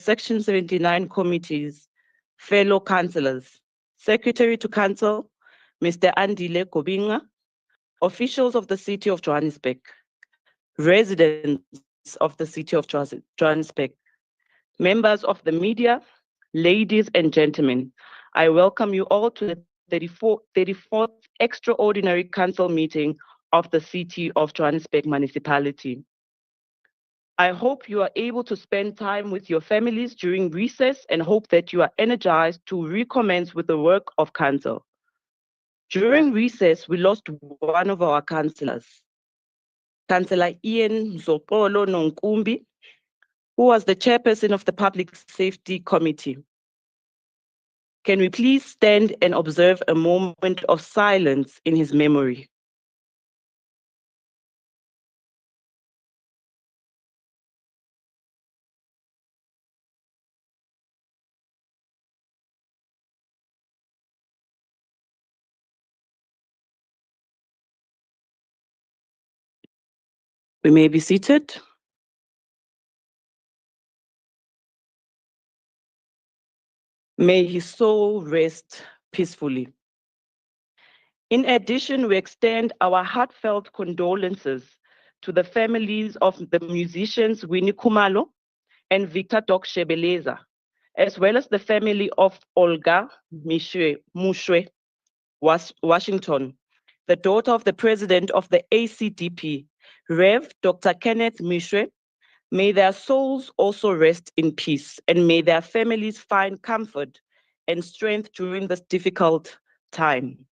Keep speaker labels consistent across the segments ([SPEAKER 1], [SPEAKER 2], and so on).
[SPEAKER 1] Section 79 committees, fellow councillors, Secretary to Council, Mr. Andile Kobinga, officials of the City of Johannesburg, residents of the City of Johannesburg, members of the media, ladies and gentlemen, I welcome you all to the 34th Extraordinary Council meeting of the City of Johannesburg Municipality. I hope you are able to spend time with your families during recess and hope that you are energized to recommence with the work of council. During recess, we lost one of our councillors, Councillor Ian Zopolo Nonkumbi, who was the chairperson of the Public Safety Committee. Can we please stand and observe a moment of silence in his memory? We may be seated. May his soul rest peacefully. In addition, we extend our heartfelt condolences to the families of the musicians Winnie Khumalo and Victor Doc Shebeleza, as well as the family of Olga Mushwe Washington, the daughter of the president of the ACDP, Rev. Dr. Kenneth Mushwe. May their souls also rest in peace, and may their families find comfort and strength during this difficult time.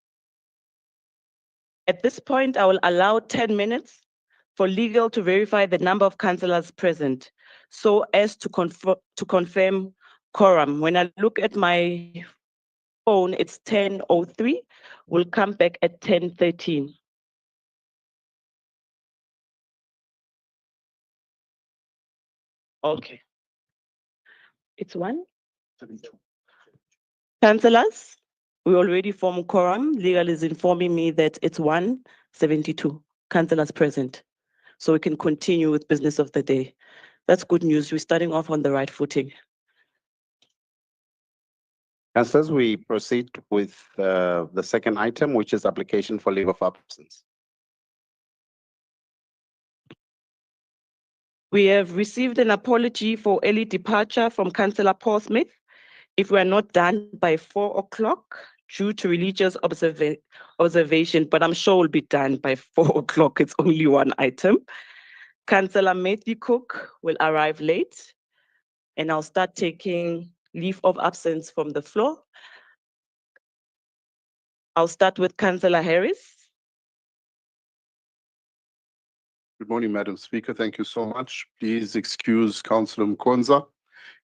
[SPEAKER 1] At this point, I will allow 10 minutes for legal to verify the number of councillors present, so as to confirm quorum. When I look at my phone, it's 10:03. We'll come back at 10:13. Okay. It's 1:72. Councillors, we already formed quorum. Legal is informing me that it's 1:72 councillors present. So we can continue with business of the day. That's good news. We're starting off on the right footing.
[SPEAKER 2] Councillors, we proceed with the second item, which is application for leave of absence.
[SPEAKER 1] We have received an apology for early departure from Councillor Paul Smith. If we are not done by 4 o'clock due to religious observation, but I'm sure we'll be done by 4 o'clock. It's only one item. Councillor Matthew Cook will arrive late, and I'll start taking leave of absence from the floor. I'll start with Councillor Harris.
[SPEAKER 3] Good morning, Madam Speaker. Thank you so much. Please excuse Councillor Mkonza.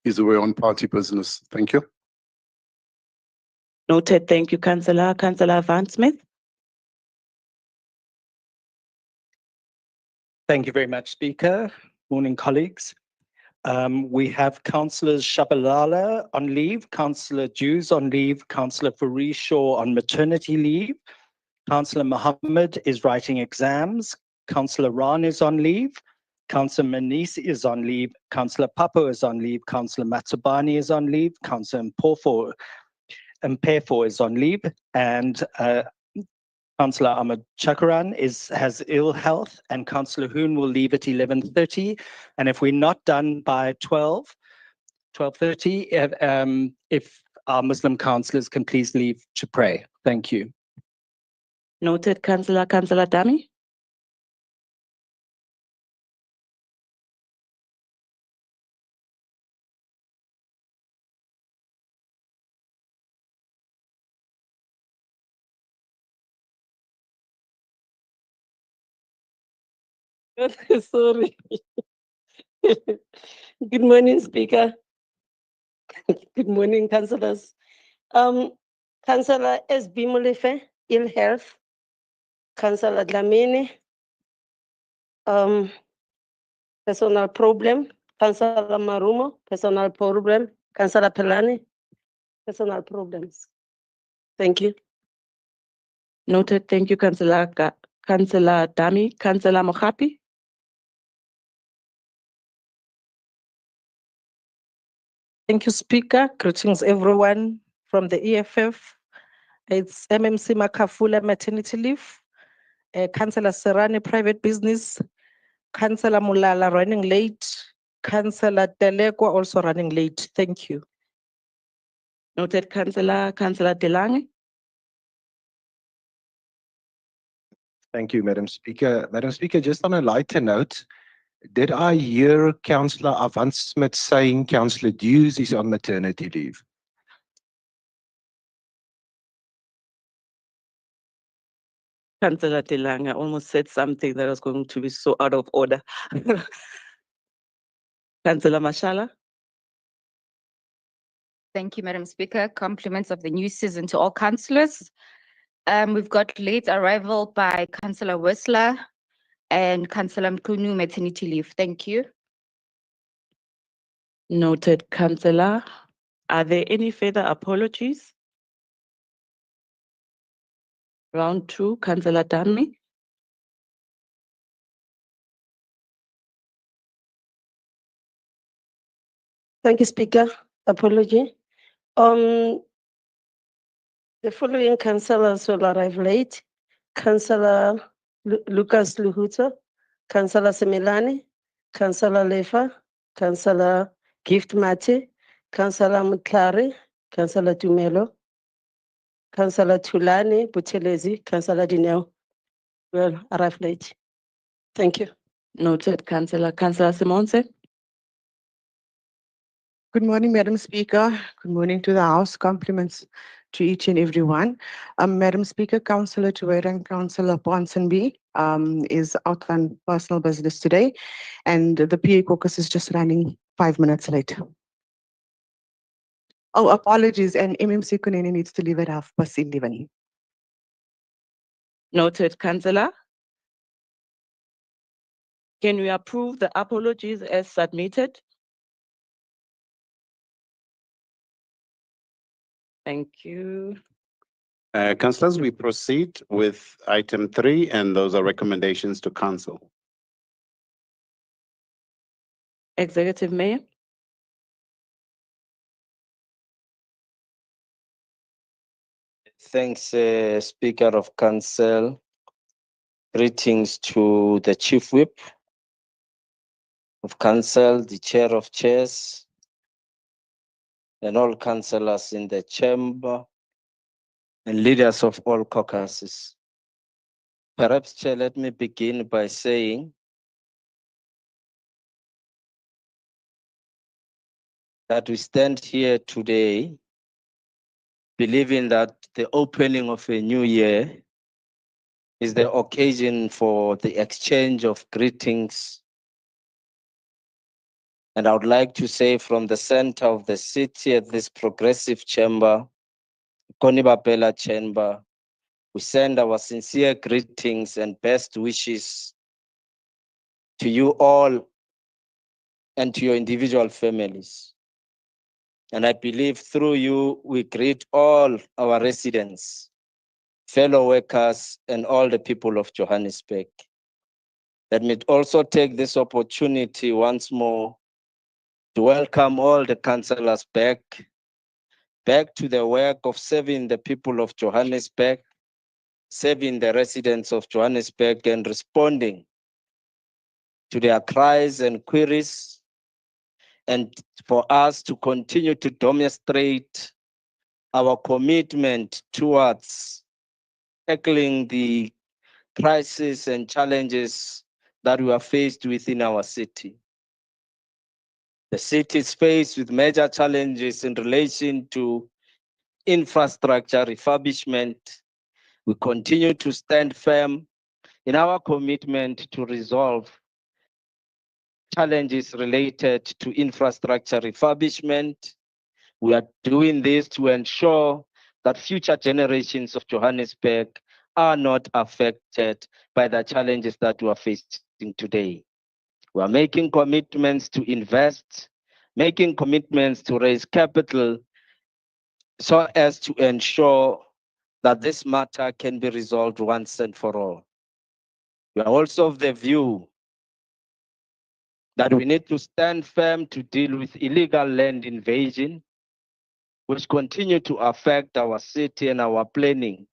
[SPEAKER 3] He's away on party business. Thank you.
[SPEAKER 1] Noted. Thank you, Councillor. Councillor Van Smith.
[SPEAKER 4] Thank you very much, Speaker. Morning, colleagues. We have Councillors Shabalala on leave, Councillor Jews on leave, Councillor Farishaw on maternity leave, Councillor Mohammed is writing exams, Councillor Ran is on leave, Councillor Manise is on leave, Councillor Papo is on leave, Councillor Matsubani is on leave, Councillor Mpefo is on leave, and Councillor Ahmed Chakaran has ill health, and Councillor Hoon will leave at 11:30. And if we're not done by 12:30, if our Muslim councillors can please leave to pray. Thank you.
[SPEAKER 1] Noted, Councillor. Councillor Dami.
[SPEAKER 5] Sorry. Good morning, Speaker. Good morning, councillors. Councillor SB Molefe, ill health. Councillor Dlamini, personal problem. Councillor Marumo, personal problem. Councillor Pelani, personal problems. Thank you.
[SPEAKER 1] Noted. Thank you, Councillor Dami. Councillor Mohapi.
[SPEAKER 6] Thank you, Speaker. Greetings, everyone from the EFF. It's MMC Makafula maternity leave, Councillor Serrani private business, Councillor Mulala running late, Councillor Telekwa also running late. Thank you.
[SPEAKER 1] Noted, Councillor Delange.
[SPEAKER 7] Thank you, Madam Speaker. Madam Speaker, just on a lighter note, did I hear Councillor Avant Smith saying Councillor Hughes is on maternity leave?
[SPEAKER 1] Councillor Delange, I almost said something that was going to be so out of order. Councillor Mashala.
[SPEAKER 8] Thank you, Madam Speaker. Compliments of the new season to all councillors. We've got late arrival by Councillor Whistler and Councillor Mkunu maternity leave. Thank you.
[SPEAKER 1] Noted, Councillor. Are there any further apologies? Round 2, Councillor Dami.
[SPEAKER 5] Thank you, Speaker. Apology. The following councillors will arrive late. Councillor Lucas Luhuto, Councillor Semilani, Councillor Lefa, Councillor Gift Mati, Councillor Mthari, Councillor Tumelo, Councillor Tulani Buthelezi, Councillor Dineo will arrive late. Thank you.
[SPEAKER 1] Noted, Councillor. Councillor Simonse.
[SPEAKER 9] Good morning, Madam Speaker. Good morning to the House. Compliments to each and every one. Madam Speaker, Councillor Tuwera and Councillor Ponsonby is out on personal business today, and the PA caucus is just running 5 minutes late. Oh, apologies, and MMC Kunene needs to leave at 11:30.
[SPEAKER 1] Noted, Councillor. Can we approve the apologies as submitted? Thank you.
[SPEAKER 2] Councillors, we proceed with item 3, and those are recommendations to council.
[SPEAKER 1] Executive Mayor.
[SPEAKER 10] Thanks, Speaker of Council. Greetings to the Chief Whip of Council, the Chair of Chairs, and all councillors in the chamber, and leaders of all caucuses. Perhaps, Chair, let me begin by saying that we stand here today believing that the opening of a new year is the occasion for the exchange of greetings. And I would like to say from the center of the city at this progressive chamber, Konibapela chamber, we send our sincere greetings and best wishes to you all and to your individual families. And I believe through you, we greet all our residents, fellow workers, and all the people of Johannesburg. Let me also take this opportunity once more to welcome all the councillors back to the work of serving the people of Johannesburg, serving the residents of Johannesburg, and responding to their cries and queries, and for us to continue to demonstrate our commitment towards tackling the crises and challenges that we are faced with in our city. The city is faced with major challenges in relation to infrastructure refurbishment. We continue to stand firm in our commitment to resolve challenges related to infrastructure refurbishment. We are doing this to ensure that future generations of Johannesburg are not affected by the challenges that we are facing today. We are making commitments to invest, making commitments to raise capital so as to ensure that this matter can be resolved once and for all. We are also of the view that we need to stand firm to deal with illegal land invasion, which continue to affect our city and our planning,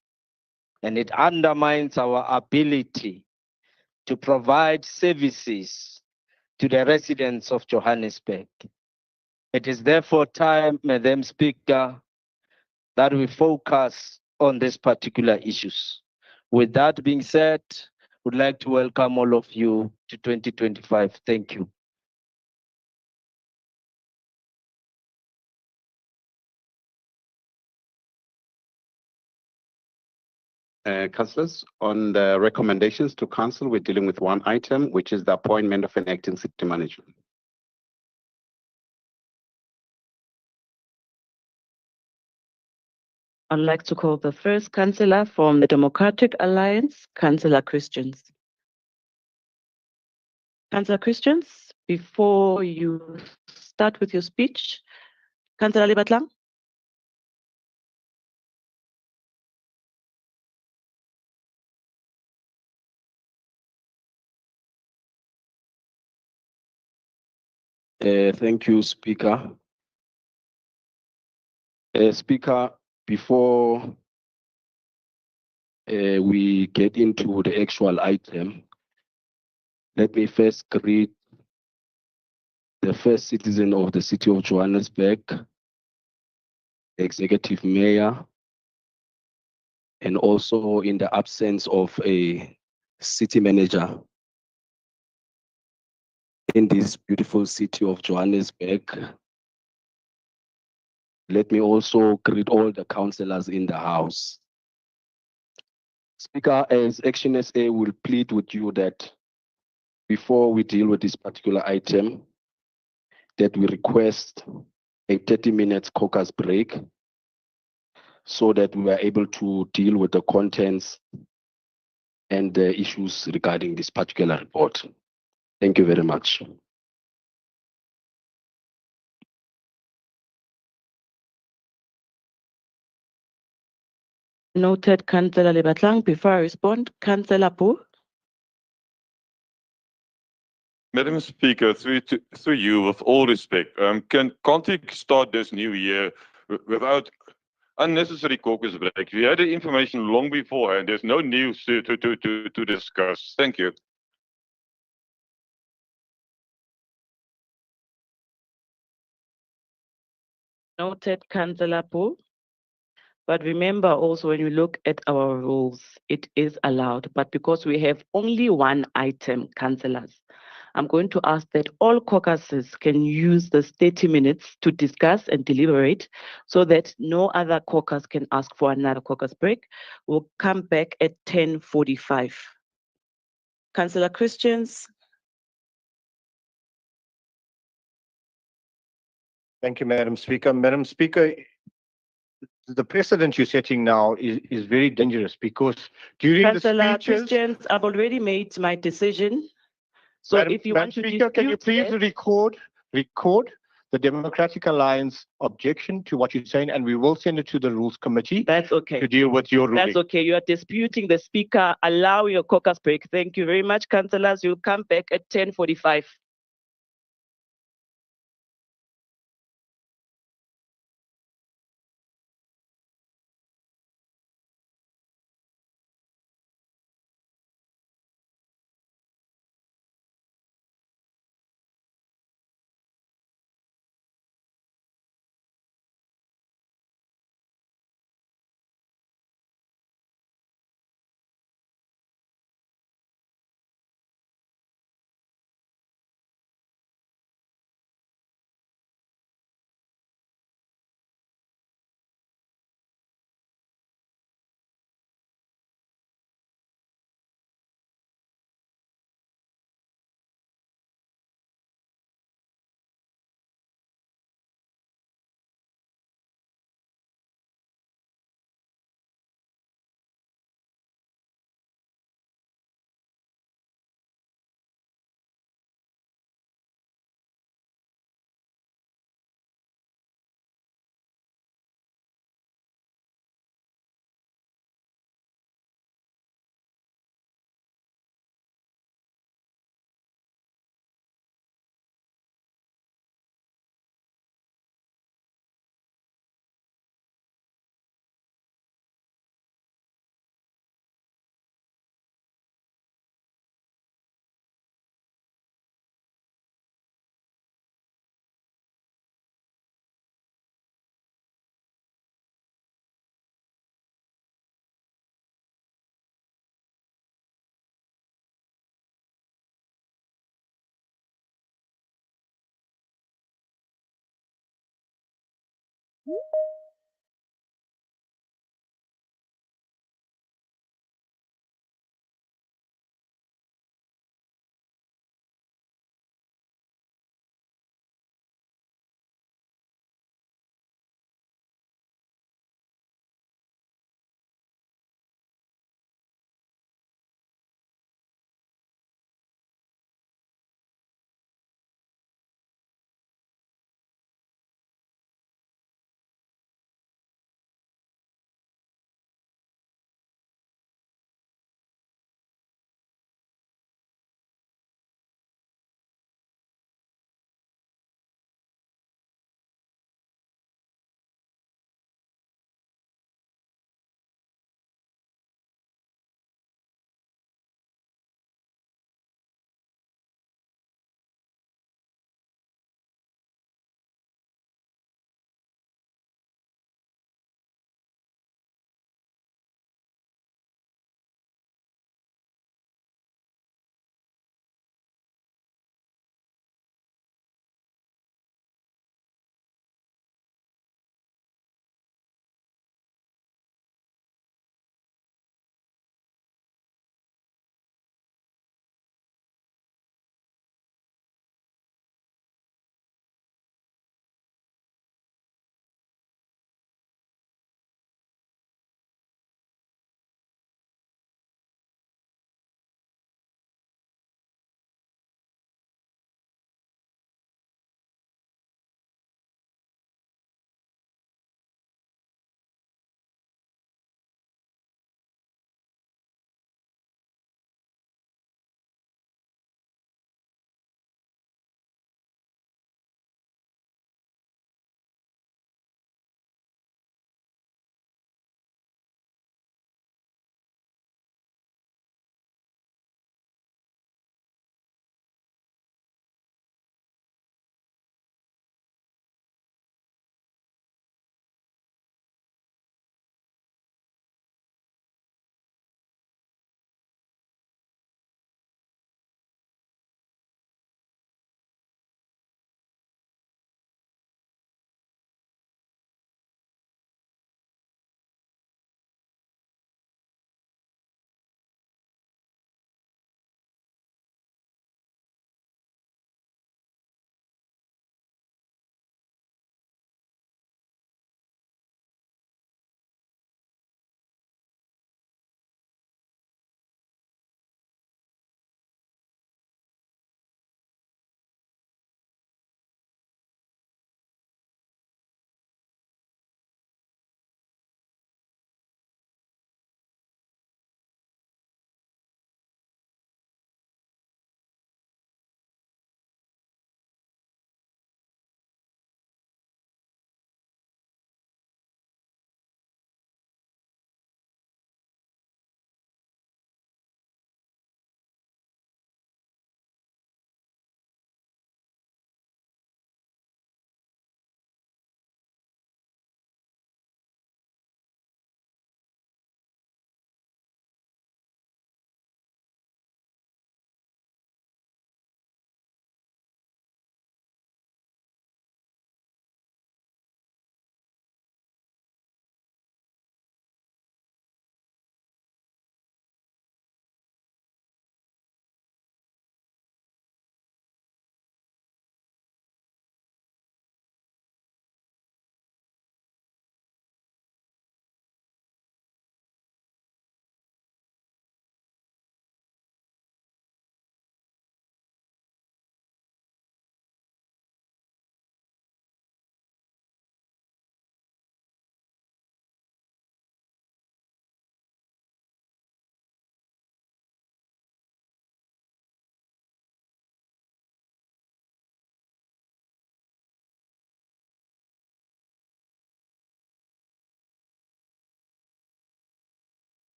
[SPEAKER 10] and it undermines our ability to provide services to the residents of Johannesburg. It is therefore time, Madam Speaker, that we focus on these particular issues. With that being said, would like to welcome all of you to 2025. Thank you.
[SPEAKER 2] Councillors, on the recommendations to council, we're dealing with one item, which is the appointment of an acting city manager.
[SPEAKER 1] I'd like to call the first councillor from the Democratic Alliance, Councillor Christians. Councillor Christians, before you start with your speech, Councillor Libatlang.
[SPEAKER 10] Thank you, Speaker. Speaker, before we get into the actual item, let me first greet the first citizen of the city of Johannesburg, executive mayor, and also in the absence of a city manager in this beautiful city of Johannesburg. Let me also greet all the councillors in the house. Speaker, as Action SA will plead with you that before we deal with this particular item, that we request a 30-minute caucus break so that we are able to deal with the contents and the issues regarding this particular report. Thank you very much.
[SPEAKER 1] Noted, Councillor Libatlang. Before I respond, Councillor Pooh.
[SPEAKER 11] Madam Speaker, through you, with all respect, can't we start this new year without unnecessary caucus break? We had the information long before, and there's no news to discuss. Thank you.
[SPEAKER 1] Noted, Councillor Pooh. But remember also, when you look at our rules, it is allowed. But because we have only one item, councillors, I'm going to ask that all caucuses can use this 30 minutes to discuss and deliberate so that no other caucus can ask for another caucus break. We'll come back at 10:45. Councillor Christians.
[SPEAKER 7] Thank you, Madam Speaker. Madam Speaker, the precedent you're setting now is very dangerous because during
[SPEAKER 1] Councillor
[SPEAKER 7] the speeches.
[SPEAKER 1] Christians, I've already made my decision. So
[SPEAKER 7] Madam,
[SPEAKER 1] if you
[SPEAKER 7] Madam
[SPEAKER 1] want to
[SPEAKER 7] Speaker, can you
[SPEAKER 1] dispute
[SPEAKER 7] please
[SPEAKER 1] that-
[SPEAKER 7] record the Democratic Alliance objection to what you're saying, and we will send it to the Rules Committee
[SPEAKER 1] That's okay.
[SPEAKER 7] to deal with your ruling.
[SPEAKER 1] That's okay. You are disputing the speaker. Allow your caucus break. Thank you very much, councillors. You'll come back at 10:45.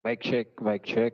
[SPEAKER 12] Mic check, mic check.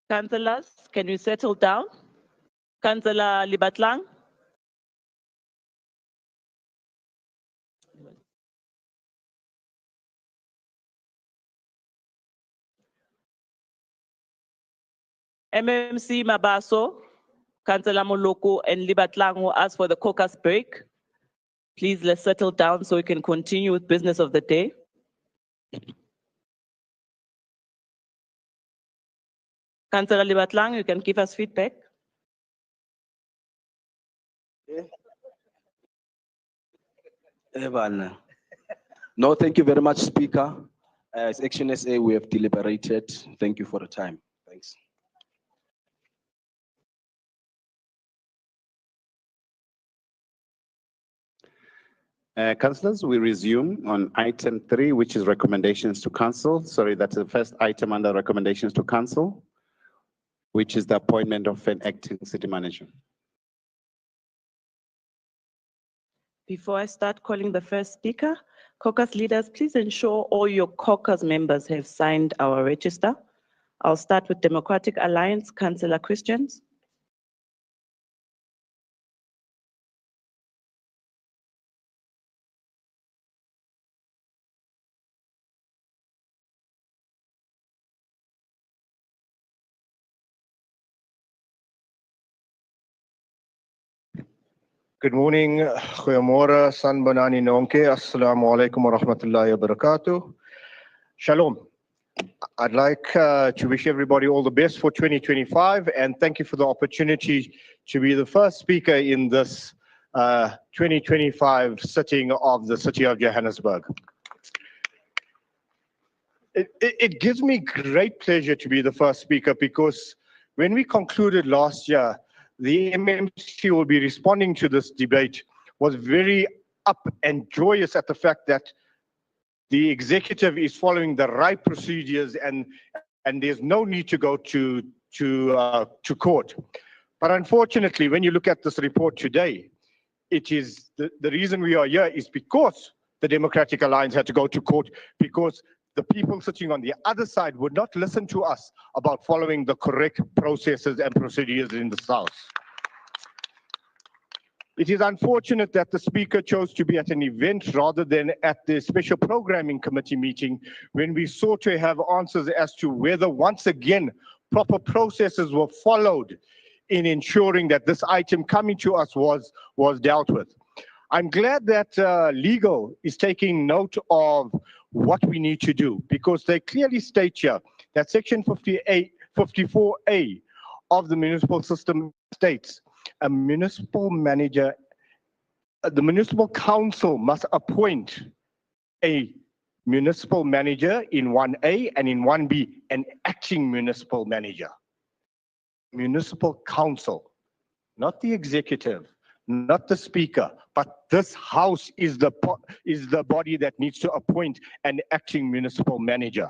[SPEAKER 1] Councillors, can you settle down? Councillor Libatlang? MMC Mabaso, Councillor Moloko and Libatlang will ask for the caucus break. Please, let's settle down so we can continue with business of the day. Councillor Libatlang, you can give us feedback.
[SPEAKER 12] No, thank you very much, Speaker. As Action SA, we have deliberated. Thank you for the time. Thanks.
[SPEAKER 2] Councillors, we resume on item 3, which is recommendations to council. Sorry, that's the first item under recommendations to council, which is the appointment of an acting city manager.
[SPEAKER 1] Before I start calling the first speaker, caucus leaders, please ensure all your caucus members have signed our register. I'll start with Democratic Alliance, Councillor Christians.
[SPEAKER 13] Good morning, goeiemorgen, sanbonani nonke, assalamu alaikum wa rahmatullahi wa barakatuh. Shalom. I'd like to wish everybody all the best for 2025 and thank you for the opportunity to be the first speaker in this 2025 sitting of the city of Johannesburg. It gives me great pleasure to be the first speaker because when we concluded last year, the MMC will be responding to this debate was very up and joyous at the fact that the executive is following the right procedures and there's no need to go to court. But unfortunately, when you look at this report today, it is the reason we are here is because the Democratic Alliance had to go to court because the people sitting on the other side would not listen to us about following the correct processes and procedures in the South. It is unfortunate that the speaker chose to be at an event rather than at the special programming committee meeting when we sought to have answers as to whether once again proper processes were followed in ensuring that this item coming to us was dealt with. I'm glad that legal is taking note of what we need to do because they clearly state here that section 54A of the municipal system states a municipal manager, the municipal council must appoint a municipal manager in 1A and in 1B, an acting municipal manager. Municipal council, not the executive, not the speaker, but this house is the body that needs to appoint an acting municipal manager.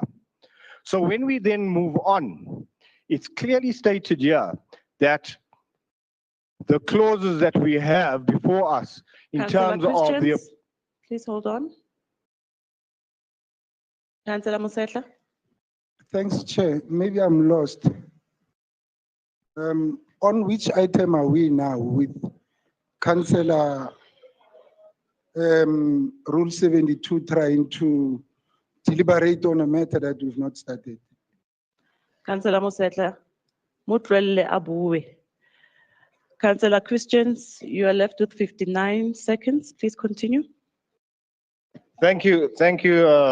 [SPEAKER 13] So when we then move on, it's clearly stated here that the clauses that we have before us in
[SPEAKER 1] Councillor
[SPEAKER 13] terms of the...
[SPEAKER 1] Christians, please hold on. Councillor Mosetla.
[SPEAKER 14] Thanks, Chair. Maybe I'm lost. On which item are we now with Councillor Rule 72 trying to deliberate on a matter that we've not started?
[SPEAKER 1] Councillor Mosetla, Mutrelle Abuwe. Councillor Christians, you are left with 59 seconds. Please continue.
[SPEAKER 13] Thank you,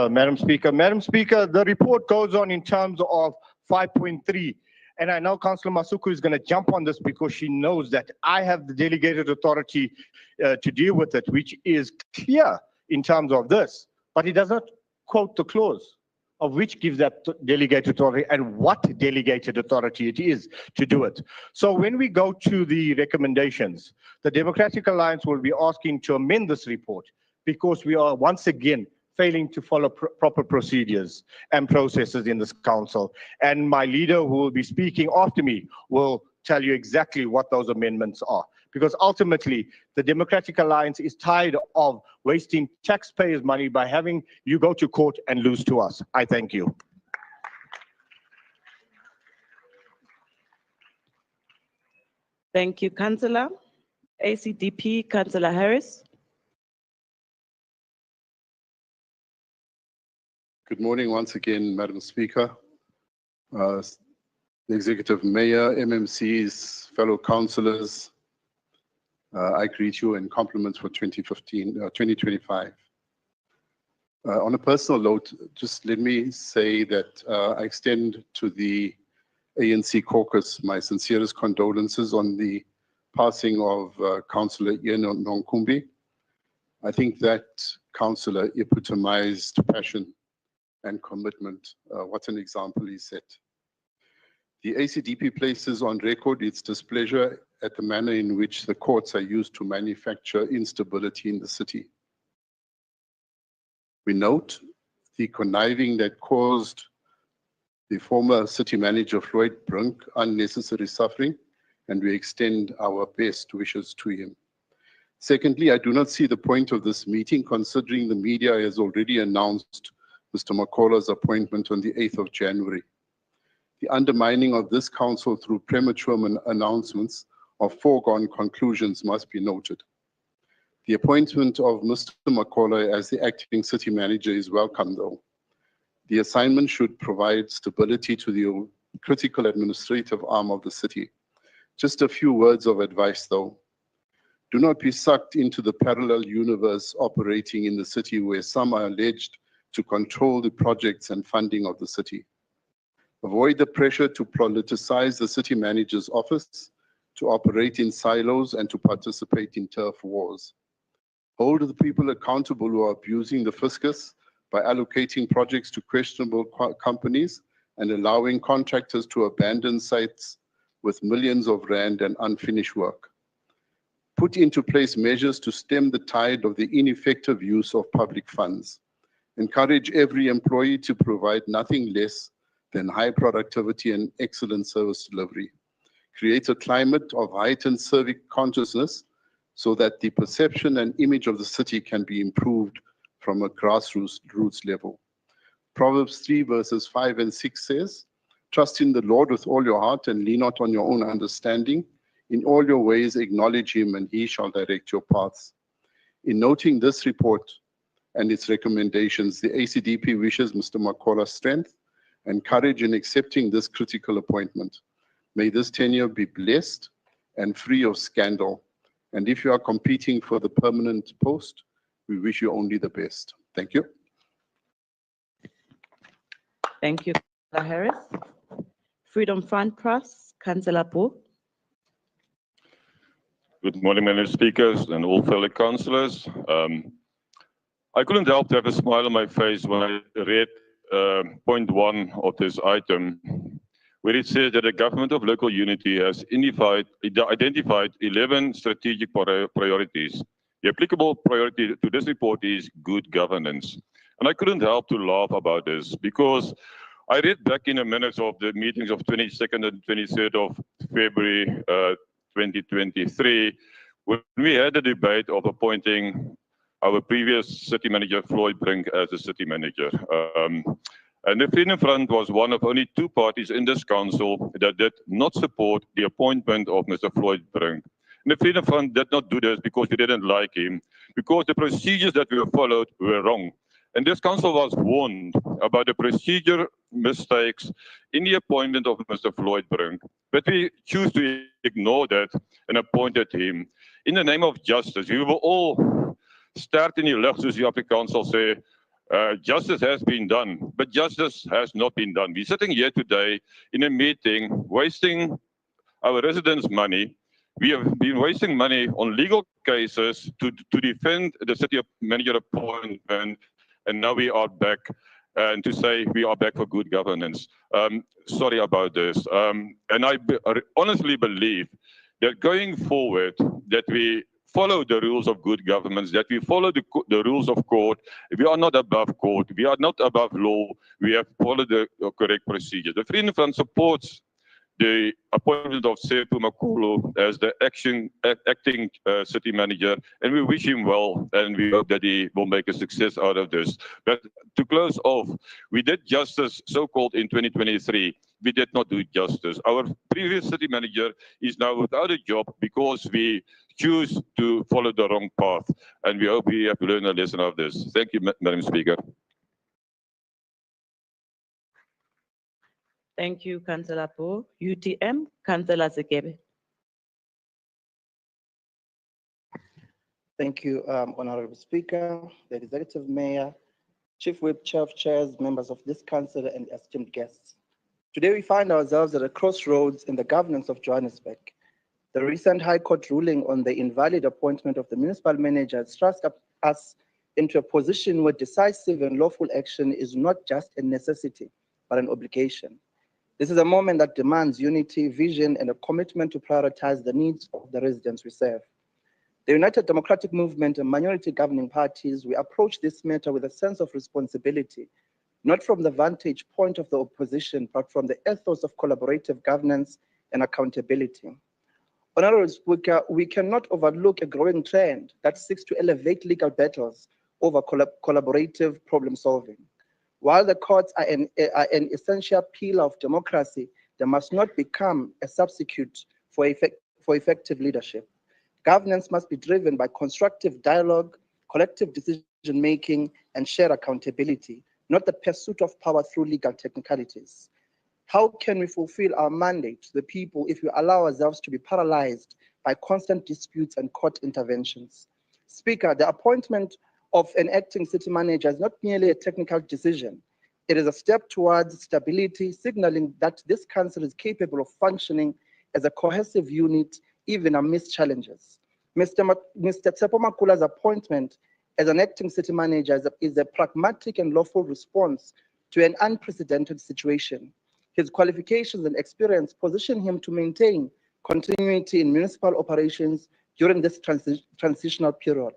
[SPEAKER 13] Madam Speaker. Madam Speaker, the report goes on in terms of 5.3, and I know Councillor Masuku is going to jump on this because she knows that I have the delegated authority to deal with it, which is clear in terms of this, but it does not quote the clause of which gives that delegated authority and what delegated authority it is to do it. So when we go to the recommendations, the Democratic Alliance will be asking to amend this report because we are once again failing to follow proper procedures and processes in this council. And my leader who will be speaking after me will tell you exactly what those amendments are. Because ultimately, the Democratic Alliance is tired of wasting taxpayers' money by having you go to court and lose to us. I thank you.
[SPEAKER 1] Thank you, Councillor. ACDP, Councillor Harris.
[SPEAKER 3] Good morning once again, Madam Speaker. The Executive Mayor, MMCs, fellow councillors, I greet you and compliments for 2025. On a personal note, just let me say that I extend to the ANC caucus my sincerest condolences on the passing of Councillor Ian Nonkumbi. I think that councillor epitomized passion and commitment. What an example he set. The ACDP places on record its displeasure at the manner in which the courts are used to manufacture instability in the city. We note the conniving that caused the former city manager Floyd Brink unnecessary suffering, and we extend our best wishes to him. Secondly, I do not see the point of this meeting considering the media has already announced Mr. Makhola's appointment on the 8th of January. The undermining of this council through premature announcements of foregone conclusions must be noted. The appointment of Mr. Makhola as the acting city manager is welcome, though. The assignment should provide stability to the critical administrative arm of the city. Just a few words of advice, though. Do not be sucked into the parallel universe operating in the city where some are alleged to control the projects and funding of the city. Avoid the pressure to politicize the city manager's office, to operate in silos, and to participate in turf wars. Hold the people accountable who are abusing the fiscus by allocating projects to questionable companies and allowing contractors to abandon sites with millions of rand and unfinished work. Put into place measures to stem the tide of the ineffective use of public funds. Encourage every employee to provide nothing less than high productivity and excellent service delivery. Create a climate of heightened civic consciousness so that the perception and image of the city can be improved from a grassroots level. Proverbs 3 verses 5 and 6 says, "Trust in the Lord with all your heart and lean not on your own understanding. In all your ways acknowledge him and he shall direct your paths." In noting this report and its recommendations, the ACDP wishes Mr. Makhola strength and courage in accepting this critical appointment. May this tenure be blessed and free of scandal. And if you are competing for the permanent post, we wish you only the best. Thank you.
[SPEAKER 1] Thank you, Councillor Harris. Freedom Front Press, Councillor Bo.
[SPEAKER 11] Good morning, Madam Speakers and all fellow councillors. I couldn't help to have a smile on my face when I read point 1 of this item, where it says that the government of local unity has identified 11 strategic priorities. The applicable priority to this report is good governance. And I couldn't help to laugh about this because I read back in the minutes of the meetings of 22nd and 23rd of February 2023, when we had a debate of appointing our previous city manager, Floyd Brink, as the city manager. And the Freedom Front was one of only 2 parties in this council that did not support the appointment of Mr. Floyd Brink. And the Freedom Front did not do this because we didn't like him, because the procedures that were followed were wrong. And this council was warned about the procedure mistakes in the appointment of Mr. Floyd Brink. But we choose to ignore that and appointed him. In the name of justice, we will all start in the lug, soos die Afrikaans sal sê, justice has been done, but justice has not been done. We're sitting here today in a meeting, wasting our residents' money. We have been wasting money on legal cases to defend the city manager appointment, and now we are back and to say we are back for good governance. Sorry about this. And I honestly believe that going forward, that we follow the rules of good governance, that we follow the rules of court. We are not above court. We are not above law. We have followed the correct procedure. The Freedom Front supports the appointment of Sepu Makolo as the acting city manager, and we wish him well, and we hope that he will make a success out of this. But to close off, we did justice, so-called, in 2023. we did not do it justice. Our previous city manager is now without a job because we choose to follow the wrong path. And we hope we have learned a lesson of this. Thank you, Madam Speaker.
[SPEAKER 1] Thank you, Councillor Po. UTM, Councillor Sekebe.
[SPEAKER 15] Thank you, Honorable Speaker, the Executive Mayor, Chief Whip, Chair of Chairs, members of this council, and esteemed guests. Today we find ourselves at a crossroads in the governance of Johannesburg. The recent High Court ruling on the invalid appointment of the municipal manager has thrust us into a position where decisive and lawful action is not just a necessity, but an obligation. This is a moment that demands unity, vision, and a commitment to prioritize the needs of the residents we serve. The United Democratic Movement and minority governing parties, we approach this matter with a sense of responsibility, not from the vantage point of the opposition, but from the ethos of collaborative governance and accountability. Honorable Speaker, we cannot overlook a growing trend that seeks to elevate legal battles over collaborative problem solving. While the courts are an essential pillar of democracy, they must not become a substitute for effective leadership. Governance must be driven by constructive dialogue, collective decision-making, and shared accountability, not the pursuit of power through legal technicalities. How can we fulfill our mandate to the people if we allow ourselves to be paralyzed by constant disputes and court interventions? Speaker, the appointment of an acting city manager is not merely a technical decision. It is a step towards stability, signaling that this council is capable of functioning as a cohesive unit even amidst challenges. Mr. Tsepo Makula's appointment as an acting city manager is a pragmatic and lawful response to an unprecedented situation. His qualifications and experience position him to maintain continuity in municipal operations during this transitional period.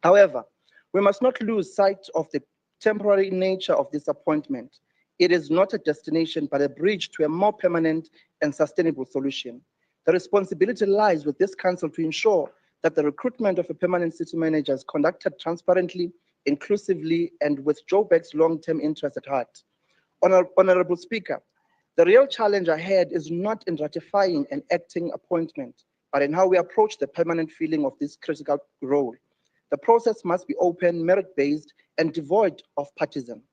[SPEAKER 15] However, we must not lose sight of the temporary nature of this appointment. It is not a destination, but a bridge to a more permanent and sustainable solution. The responsibility lies with this council to ensure that the recruitment of a permanent city manager is conducted transparently, inclusively, and with Joburg's long-term interests at heart. Honorable Speaker, the real challenge ahead is not in ratifying an acting appointment, but in how we approach the permanent filling of this critical role. The process must be open, merit-based, and devoid of partisan.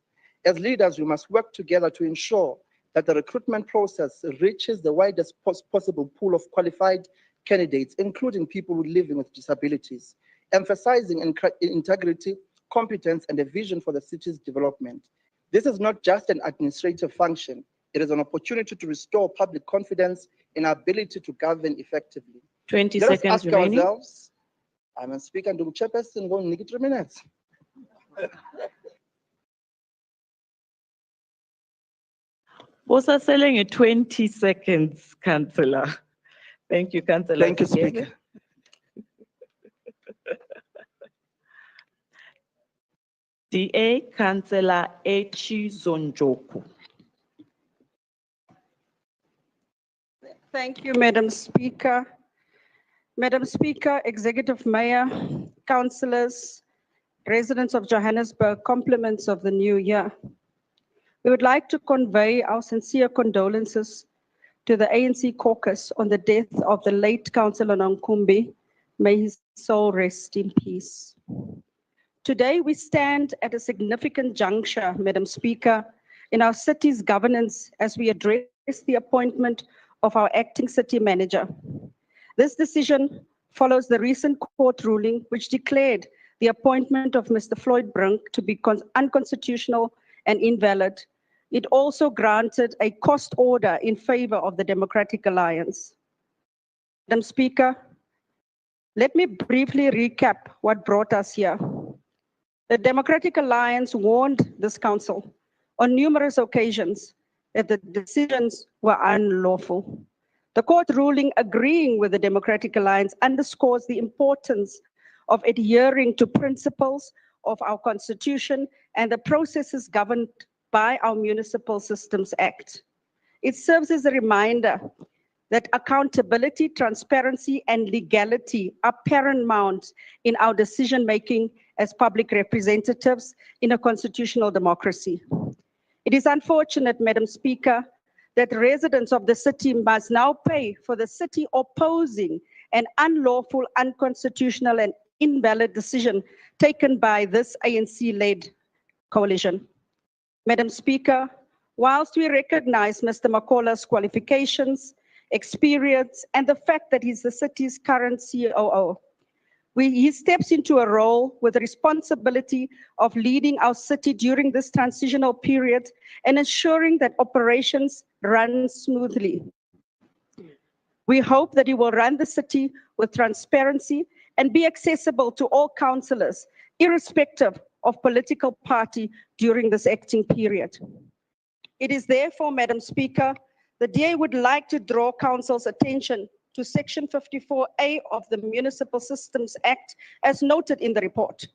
[SPEAKER 15] As leaders, we must work together to ensure that the recruitment process reaches the widest possible pool of qualified candidates, including people living with disabilities, emphasizing integrity, competence, and a vision for the city's development. This is not just an administrative function. It is an opportunity to restore public confidence in our ability to govern effectively.
[SPEAKER 1] 20
[SPEAKER 15] Let us
[SPEAKER 1] seconds
[SPEAKER 15] ask
[SPEAKER 1] remaining.
[SPEAKER 15] ourselves, I'm a speaker and the chairperson going to 3 minutes.
[SPEAKER 1] Also selling 20 seconds, Councillor. Thank you, Councillor.
[SPEAKER 15] Thank you,
[SPEAKER 1] Sekebe.
[SPEAKER 15] Speaker.
[SPEAKER 1] DA, Councillor Echi Zonjoku.
[SPEAKER 16] Thank you, Madam Speaker. Madam Speaker, Executive Mayor, councillors, residents of Johannesburg, compliments of the new year. We would like to convey our sincere condolences to the ANC caucus on the death of the late Councillor Nonkumbi. May his soul rest in peace. Today, we stand at a significant juncture, Madam Speaker, in our city's governance as we address the appointment of our acting city manager. This decision follows the recent court ruling which declared the appointment of Mr. Floyd Brink to be unconstitutional and invalid. It also granted a cost order in favor of the Democratic Alliance. Madam Speaker, let me briefly recap what brought us here. The Democratic Alliance warned this council on numerous occasions that the decisions were unlawful. The court ruling agreeing with the Democratic Alliance underscores the importance of adhering to principles of our Constitution and the processes governed by our Municipal Systems Act. It serves as a reminder that accountability, transparency, and legality are paramount in our decision-making as public representatives in a constitutional democracy. It is unfortunate, Madam Speaker, that residents of the city must now pay for the city opposing an unlawful, unconstitutional, and invalid decision taken by this ANC-led coalition. Madam Speaker, whilst we recognize Mr. Makhola's qualifications, experience, and the fact that he's the city's current COO, he steps into a role with the responsibility of leading our city during this transitional period and ensuring that operations run smoothly. We hope that he will run the city with transparency and be accessible to all councillors, irrespective of political party during this acting period. It is therefore, Madam Speaker, the DA would like to draw Council's attention to Section 54A of the Municipal Systems Act, as noted in the report,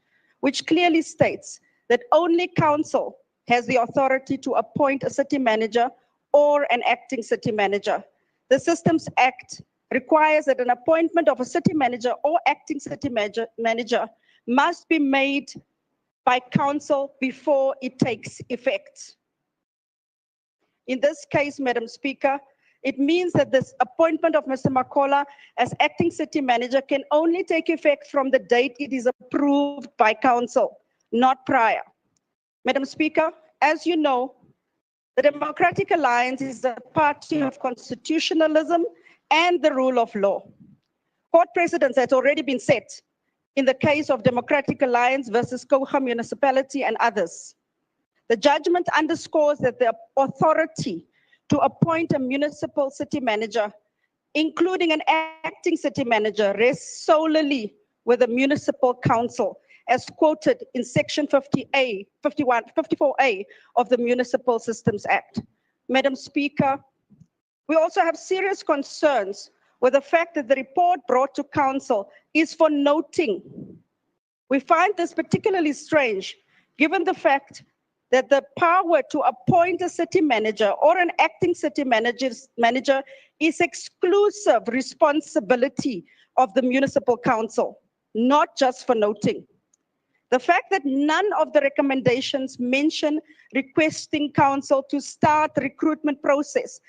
[SPEAKER 16] which clearly states that only Council has the authority to appoint a city manager or an acting city manager. The Systems Act requires that an appointment of a city manager or acting city manager must be made by Council before it takes effect. In this case, Madam Speaker, it means that this appointment of Mr. Makhola as acting city manager can only take effect from the date it is approved by Council, not prior. Madam Speaker, as you know, the Democratic Alliance is a party of constitutionalism and the rule of law. Court precedents has already been set in the case of Democratic Alliance versus Cllr municipality and others. The judgment underscores that the authority to appoint a municipal city manager, including an acting city manager, rests solely with the municipal council, as quoted in Section 54A of the Municipal Systems Act. Madam Speaker, we also have serious concerns with the fact that the report brought to Council is for noting. We find this particularly strange, given the fact that the power to appoint a city manager or an acting city manager is exclusive responsibility of the municipal council, not just for noting. The fact that none of the recommendations mention requesting council to start the recruitment process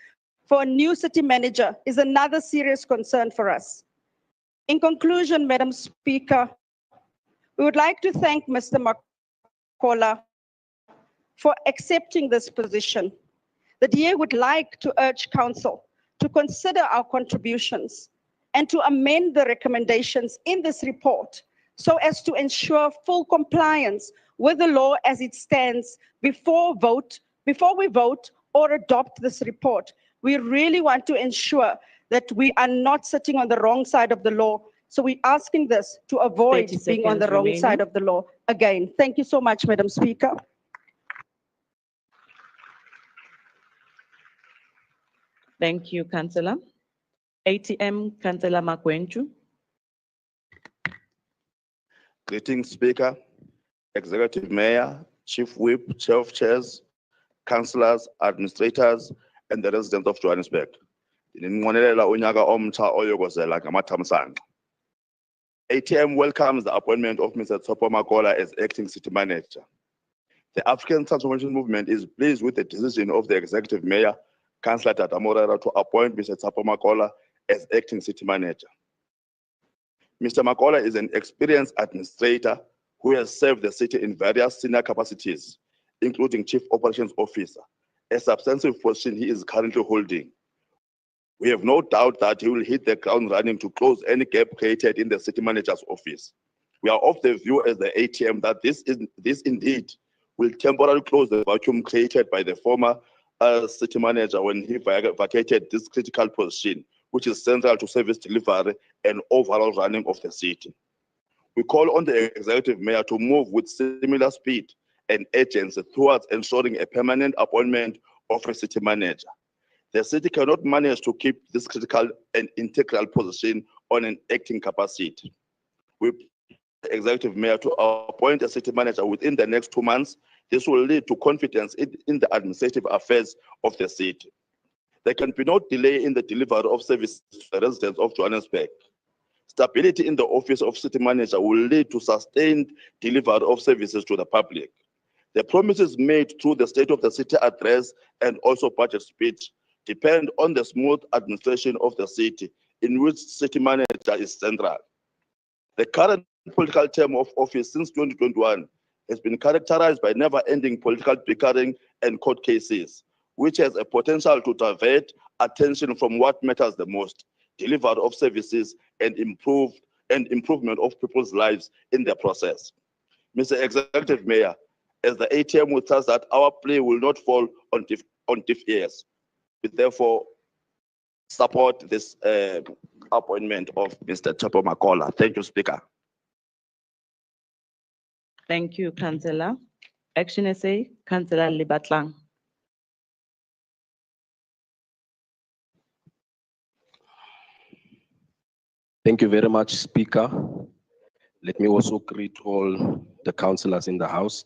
[SPEAKER 16] for a new city manager is another serious concern for us. In conclusion, Madam Speaker, we would like to thank Mr. Makhola for accepting this position. The DA would like to urge Council to consider our contributions and to amend the recommendations in this report so as to ensure full compliance with the law as it stands before we vote or adopt this report. We really want to ensure that we are not sitting on the wrong side of the law. So we're asking this to avoid
[SPEAKER 1] 30
[SPEAKER 16] being on the
[SPEAKER 1] seconds
[SPEAKER 16] wrong
[SPEAKER 1] remaining.
[SPEAKER 16] side of the law again. Thank you so much, Madam Speaker.
[SPEAKER 1] Thank you, Councillor. ATM, Councillor Makwenju.
[SPEAKER 17] Greetings, Speaker, Executive Mayor, Chief Whip, Chair of Chairs, Councillors, Administrators, and the residents of Johannesburg. ATM welcomes the appointment of Mr. Tsopo Makhola as acting city manager. The African Transformation Movement is pleased with the decision of the Executive Mayor, Councillor Tata Morera, to appoint Mr. Tsopo Makhola as acting city manager. Mr. Makhola is an experienced administrator who has served the city in various senior capacities, including Chief Operations Officer, a substantive position he is currently holding. We have no doubt that he will hit the ground running to close any gap created in the city manager's office. We are of the view as the ATM that this indeed will temporarily close the vacuum created by the former city manager when he vacated this critical position, which is central to service delivery and overall running of the city. We call on the Executive Mayor to move with similar speed and urgency towards ensuring a permanent appointment of a city manager. The city cannot manage to keep this critical and integral position on an acting capacity. We the Executive Mayor to appoint a city manager within the next 2 months. This will lead to confidence in the administrative affairs of the city. There can be no delay in the delivery of services to the residents of Johannesburg. Stability in the office of city manager will lead to sustained delivery of services to the public. The promises made through the State of the City address and also budget speech depend on the smooth administration of the city, in which city manager is central. The current political term of office since 2021 has been characterized by never-ending political bickering and court cases, which has a potential to divert attention from what matters the most, delivery of services and improvement of people's lives in the process. Mr. Executive Mayor, as the ATM will trust that our plea will not fall on deaf ears. We therefore support this appointment of Mr. Chapo Makola. Thank you, Speaker.
[SPEAKER 1] Thank you, Councillor. Action SA, Councillor Libatlang.
[SPEAKER 12] Thank you very much, Speaker. Let me also greet all the councillors in the House.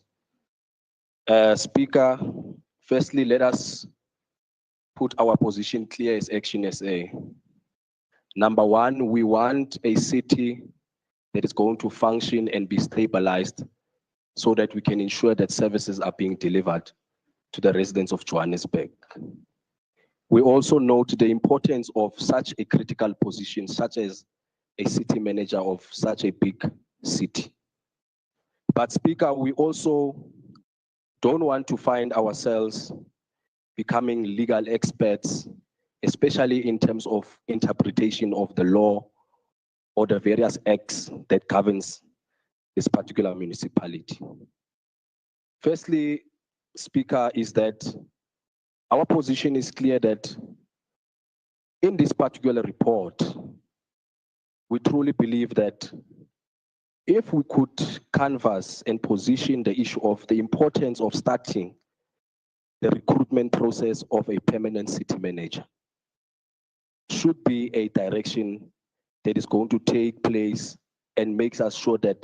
[SPEAKER 12] Speaker, firstly, let us put our position clear as Action SA. Number one, we want a city that is going to function and be stabilized so that we can ensure that services are being delivered to the residents of Johannesburg. We also note the importance of such a critical position, such as a city manager of such a big city. But Speaker, we also don't want to find ourselves becoming legal experts, especially in terms of interpretation of the law or the various acts that governs this particular municipality. Firstly, Speaker, is that our position is clear that in this particular report, we truly believe that if we could canvass and position the issue of the importance of starting the recruitment process of a permanent city manager, should be a direction that is going to take place and makes us sure that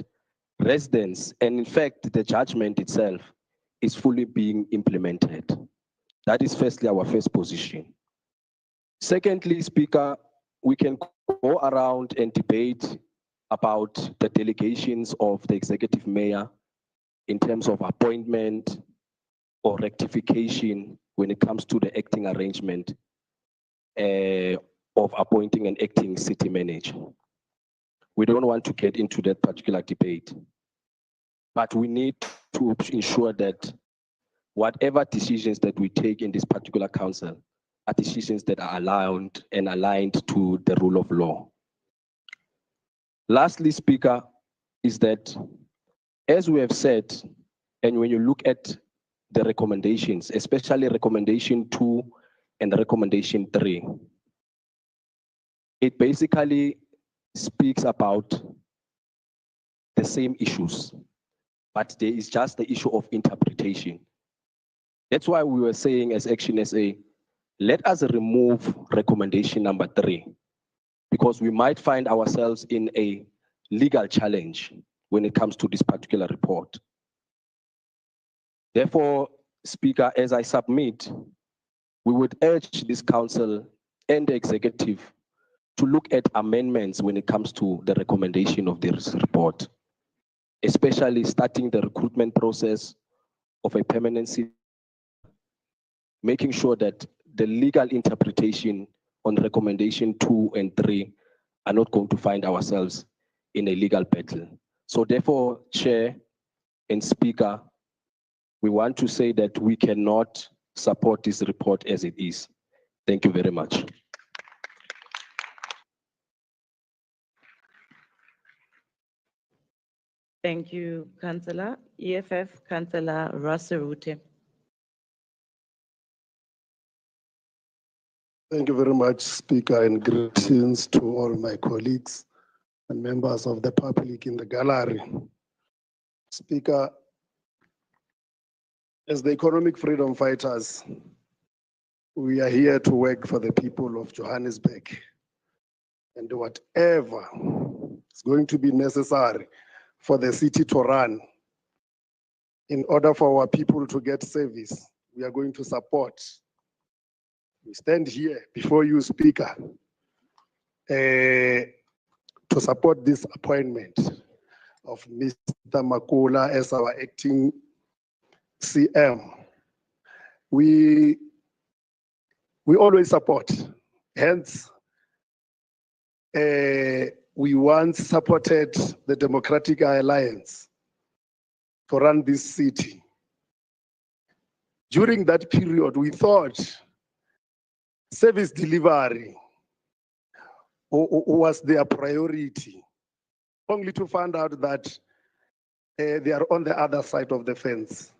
[SPEAKER 12] residents, and in fact, the judgment itself is fully being implemented. That is firstly our first position. Secondly, Speaker, we can go around and debate about the delegations of the executive mayor in terms of appointment or rectification when it comes to the acting arrangement of appointing an acting city manager. We don't want to get into that particular debate, but we need to ensure that whatever decisions that we take in this particular council are decisions that are aligned to the rule of law. Lastly, Speaker, is that as we have said, and when you look at the recommendations, especially recommendation 2 and recommendation 3, it basically speaks about the same issues, but there is just the issue of interpretation. That's why we were saying as Action SA, let us remove recommendation number 3, because we might find ourselves in a legal challenge when it comes to this particular report. Therefore, Speaker, as I submit, we would urge this council and the executive to look at amendments when it comes to the recommendation of this report, especially starting the recruitment process of a permanent city, making sure that the legal interpretation on recommendation 2 and 3 are not going to find ourselves in a legal battle. So therefore, Chair and Speaker, we want to say that we cannot support this report as it is. Thank you very much.
[SPEAKER 1] Thank you, Councillor. EFF, Councillor Rasarute.
[SPEAKER 14] Thank you very much, Speaker, and greetings to all my colleagues and members of the public in the gallery. Speaker, as the economic freedom fighters, we are here to work for the people of Johannesburg, and whatever is going to be necessary for the city to run in order for our people to get service, we are going to support. We stand here before you, Speaker, to support this appointment of Mr. Makola as our acting CM. We we always support. Hence, we once supported the Democratic Alliance to run this city. During that period, we thought service delivery was their priority, only to find out that they are on the other side of the fence.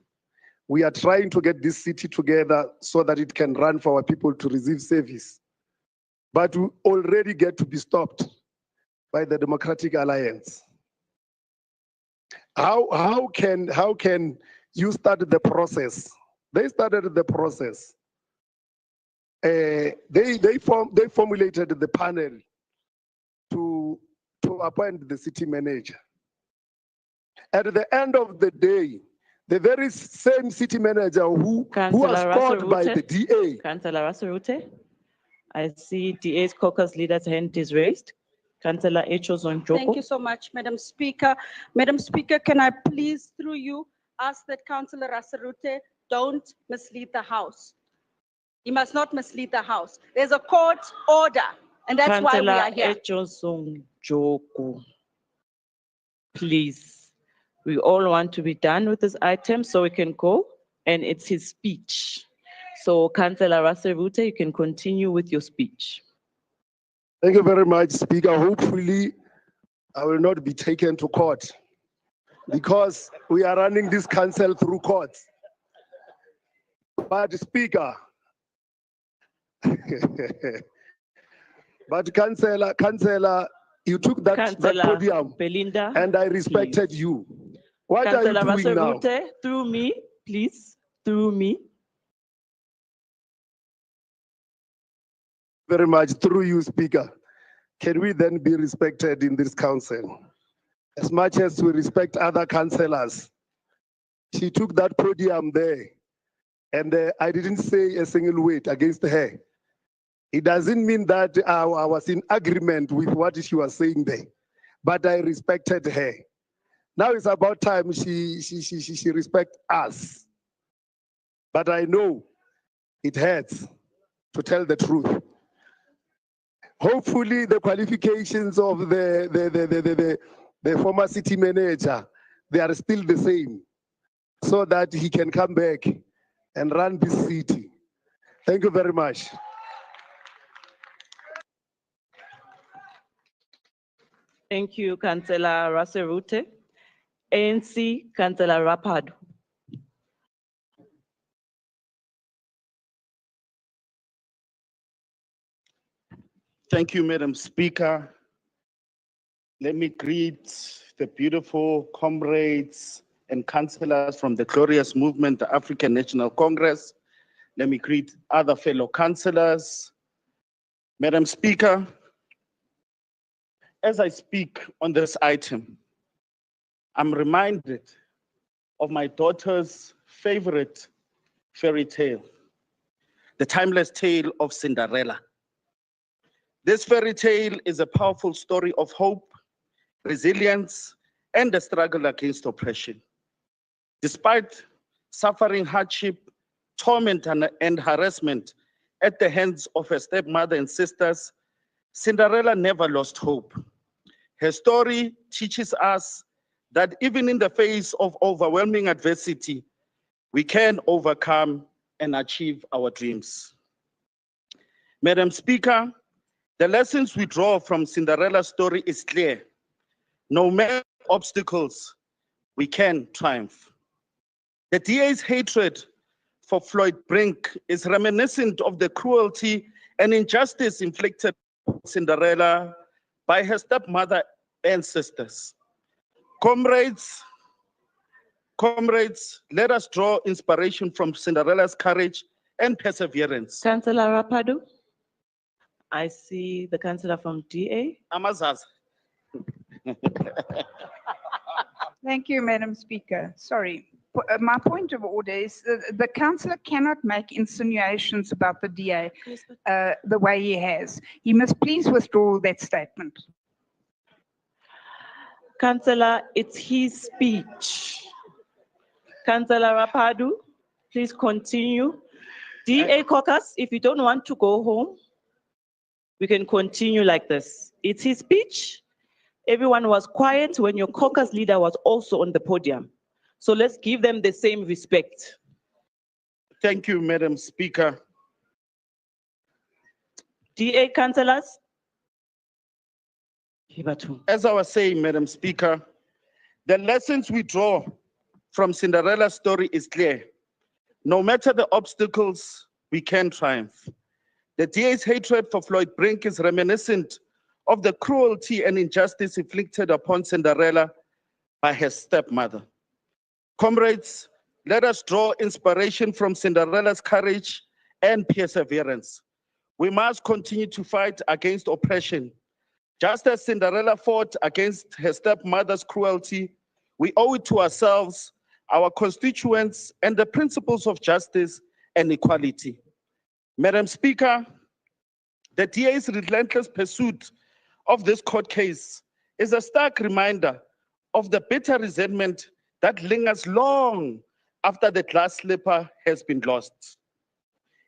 [SPEAKER 14] We are trying to get this city together so that it can run for our people to receive service. But we already get to be stopped by the Democratic Alliance. How can you start the process? They started the process. They formulated the panel to appoint the city manager. At the end of the day, the very same city manager who was caught by the DA.
[SPEAKER 1] Councillor Rasarute, I see DA's caucus leader's hand is raised. Councillor Echozon Joko.
[SPEAKER 16] Thank you so much, Madam Speaker. Madam Speaker, can I please, through you, ask that Councillor Rasarute don't mislead the House. He must not mislead the House. There's a court order, and that's why we are here.
[SPEAKER 1] Councillor Echozon Joko, please. We all want to be done with this item so we can go, and it's his speech. So Councillor Rasarute, you can continue with your speech.
[SPEAKER 14] Thank you very much, Speaker. Hopefully, I will not be taken to court because we are running this council through courts. But Speaker, but Councillor, you took that podium
[SPEAKER 1] Belinda,
[SPEAKER 14] and I respected you. What are you doing now?
[SPEAKER 1] Through me, please, through me.
[SPEAKER 14] Very much through you, Speaker. Can we then be respected in this council? As much as we respect other councillors, she took that podium there, and I didn't say a single word against her. It doesn't mean that I was in agreement with what she was saying there, but I respected her. Now it's about time she respects us. But I know it hurts to tell the truth. Hopefully the qualifications of the former city manager, they are still the same, so that he can come back and run this city. Thank you very much.
[SPEAKER 1] Thank you, Councillor Rasarute. ANC, Councillor Rapado.
[SPEAKER 18] Thank you, Madam Speaker. Let me greet the beautiful comrades and councillors from the glorious movement, the African National Congress. Let me greet other fellow councillors. Madam Speaker, as I speak on this item, I'm reminded of my daughter's favorite fairy tale, the timeless tale of Cinderella. This fairy tale is a powerful story of hope, resilience, and the struggle against oppression. Despite suffering hardship, torment, and harassment at the hands of her stepmother and sisters, Cinderella never lost hope. Her story teaches us that even in the face of overwhelming adversity, we can overcome and achieve our dreams. Madam Speaker, the lessons we draw from Cinderella's story is clear. No matter obstacles, we can triumph. The DA's hatred for Floyd Brink is reminiscent of the cruelty and injustice inflicted on Cinderella by her stepmother and sisters. Comrades, let us draw inspiration from Cinderella's courage and perseverance.
[SPEAKER 1] Councillor Rapado. I see the councillor from DA.
[SPEAKER 18] Amazaz.
[SPEAKER 19] Thank you, Madam Speaker. Sorry. My point of order is the councillor cannot make insinuations about the DA the way he has. He must please withdraw that statement.
[SPEAKER 1] Councillor, it's his speech. Councillor Rapado, please continue. DA caucus, if you don't want to go home, we can continue like this. It's his speech. Everyone was quiet when your caucus leader was also on the podium. So let's give them the same respect.
[SPEAKER 18] Thank you, Madam Speaker.
[SPEAKER 1] DA councillors.
[SPEAKER 18] As I was saying, Madam Speaker, the lessons we draw from Cinderella's story is clear. No matter the obstacles, we can triumph. The DA's hatred for Floyd Brink is reminiscent of the cruelty and injustice inflicted upon Cinderella by her stepmother. Comrades, let us draw inspiration from Cinderella's courage and perseverance. We must continue to fight against oppression. Just as Cinderella fought against her stepmother's cruelty, we owe it to ourselves, our constituents, and the principles of justice and equality. Madam Speaker, the DA's relentless pursuit of this court case is a stark reminder of the bitter resentment that lingers long after the glass slipper has been lost.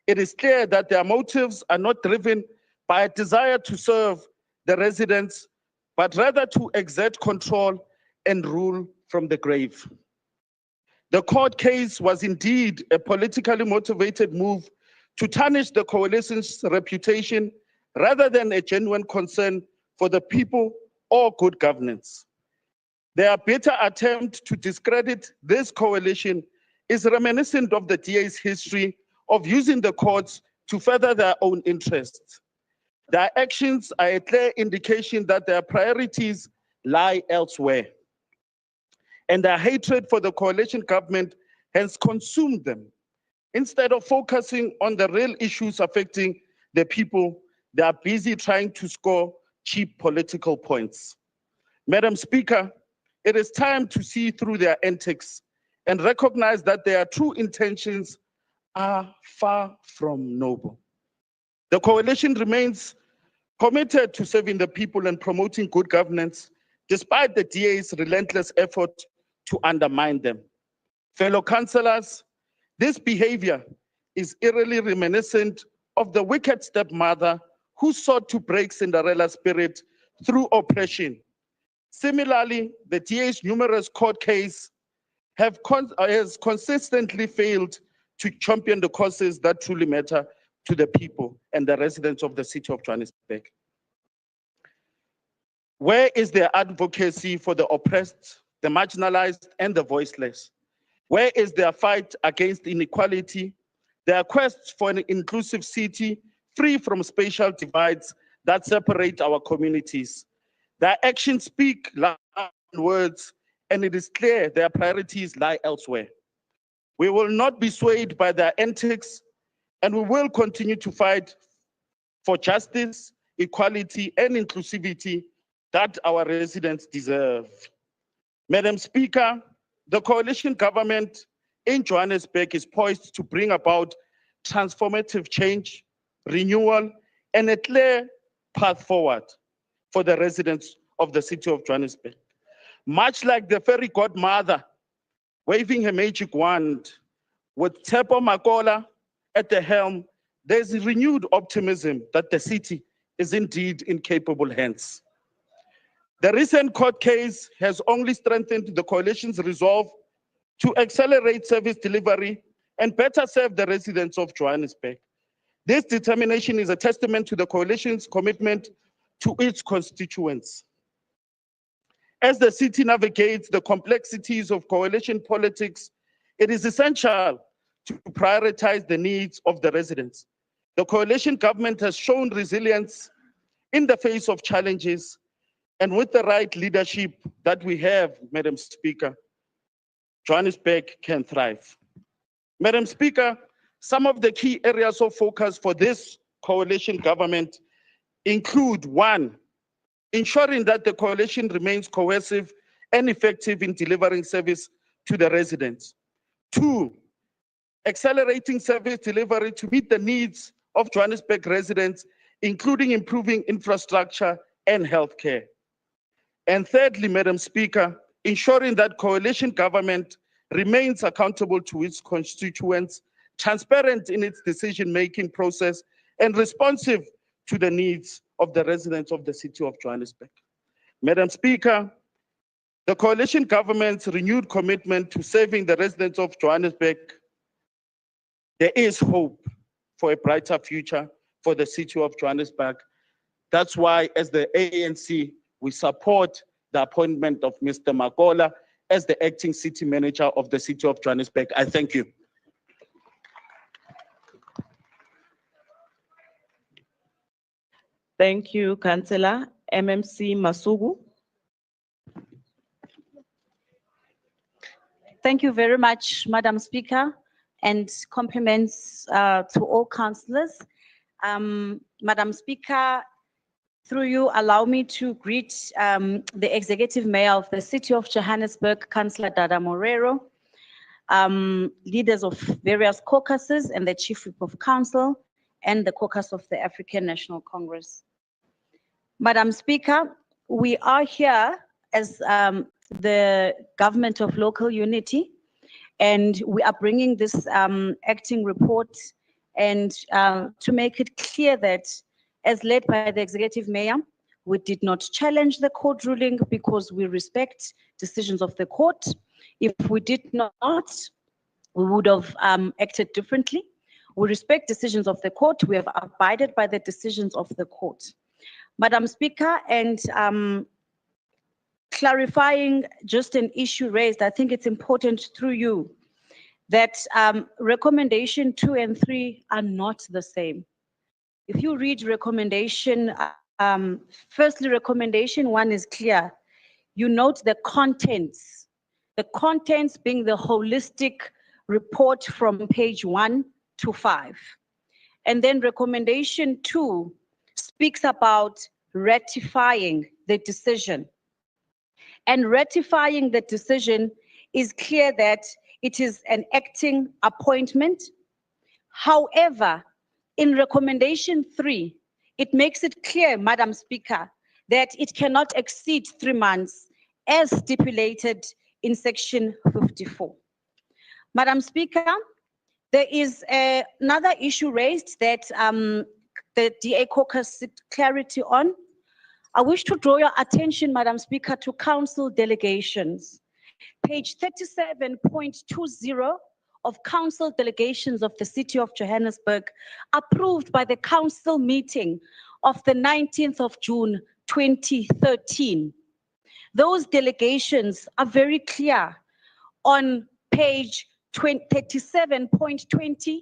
[SPEAKER 18] It is clear that their motives are not driven by a desire to serve the residents, but rather to exert control and rule from the grave. The court case was indeed a politically motivated move to tarnish the coalition's reputation rather than a genuine concern for the people or good governance. Their bitter attempt to discredit this coalition is reminiscent of the DA's history of using the courts to further their own interests. Their actions are a clear indication that their priorities lie elsewhere, and their hatred for the coalition government has consumed them. Instead of focusing on the real issues affecting the people, they are busy trying to score cheap political points. Madam Speaker, it is time to see through their antics and recognize that their true intentions are far from noble. The coalition remains committed to serving the people and promoting good governance, despite the DA's relentless effort to undermine them. Fellow councillors, this behavior is eerily reminiscent of the wicked stepmother who sought to break Cinderella's spirit through oppression. Similarly, the DA's numerous court cases has consistently failed to champion the causes that truly matter to the people and the residents of the city of Johannesburg. Where is their advocacy for the oppressed, the marginalized, and the voiceless? Where is their fight against inequality, their quest for an inclusive city free from spatial divides that separate our communities? Their actions speak loud words, and it is clear their priorities lie elsewhere. We will not be swayed by their antics, and we will continue to fight for justice, equality, and inclusivity that our residents deserve. Madam Speaker, the coalition government in Johannesburg is poised to bring about transformative change, renewal, and a clear path forward for the residents of the city of Johannesburg. Much like the fairy godmother waving her magic wand, with Mthembu Makola at the helm, there's renewed optimism that the city is indeed in capable hands. The recent court case has only strengthened the coalition's resolve to accelerate service delivery and better serve the residents of Johannesburg. This determination is a testament to the coalition's commitment to its constituents. As the city navigates the complexities of coalition politics, it is essential to prioritize the needs of the residents. The coalition government has shown resilience in the face of challenges, and with the right leadership that we have, Madam Speaker, Johannesburg can thrive. Madam Speaker, some of the key areas of focus for this coalition government include: 1, ensuring that the coalition remains cohesive and effective in delivering service to the residents. 2, accelerating service delivery to meet the needs of Johannesburg residents, including improving infrastructure and healthcare. And thirdly, Madam Speaker, ensuring that coalition government remains accountable to its constituents, transparent in its decision-making process, and responsive to the needs of the residents of the city of Johannesburg. Madam Speaker, the coalition government's renewed commitment to serving the residents of Johannesburg, there is hope for a brighter future for the city of Johannesburg. That's why, as the ANC, we support the appointment of Mr. Makola as the acting city manager of the city of Johannesburg. I thank you.
[SPEAKER 1] Thank you, Councillor. MMC Masugu.
[SPEAKER 20] Thank you very much, Madam Speaker, and compliments to all councillors. Madam Speaker, through you, allow me to greet the Executive Mayor of the City of Johannesburg, Councillor Dada Morero, leaders of various caucuses and the Chief Whip of Council, and the caucus of the African National Congress. Madam Speaker, we are here as the Government of Local Unity, and we are bringing this acting report and to make it clear that, as led by the Executive Mayor, we did not challenge the court ruling because we respect decisions of the court. If we did not, we would have acted differently. We respect decisions of the court. We have abided by the decisions of the court. Madam Speaker, and clarifying just an issue raised, I think it's important through you that recommendation 2 and 3 are not the same. If you read recommendation, firstly, recommendation 1 is clear. You note the contents being the holistic report from page 1 to 5. And then recommendation 2 speaks about ratifying the decision. And ratifying the decision is clear that it is an acting appointment. However, in recommendation 3, it makes it clear, Madam Speaker, that it cannot exceed 3 months as stipulated in section 54. Madam Speaker, there is another issue raised that the DA caucus seek clarity on. I wish to draw your attention, Madam Speaker, to council delegations. Page 37.20 of council delegations of the City of Johannesburg, approved by the council meeting of the 19th of June, 2013. Those delegations are very clear. On page 37.20,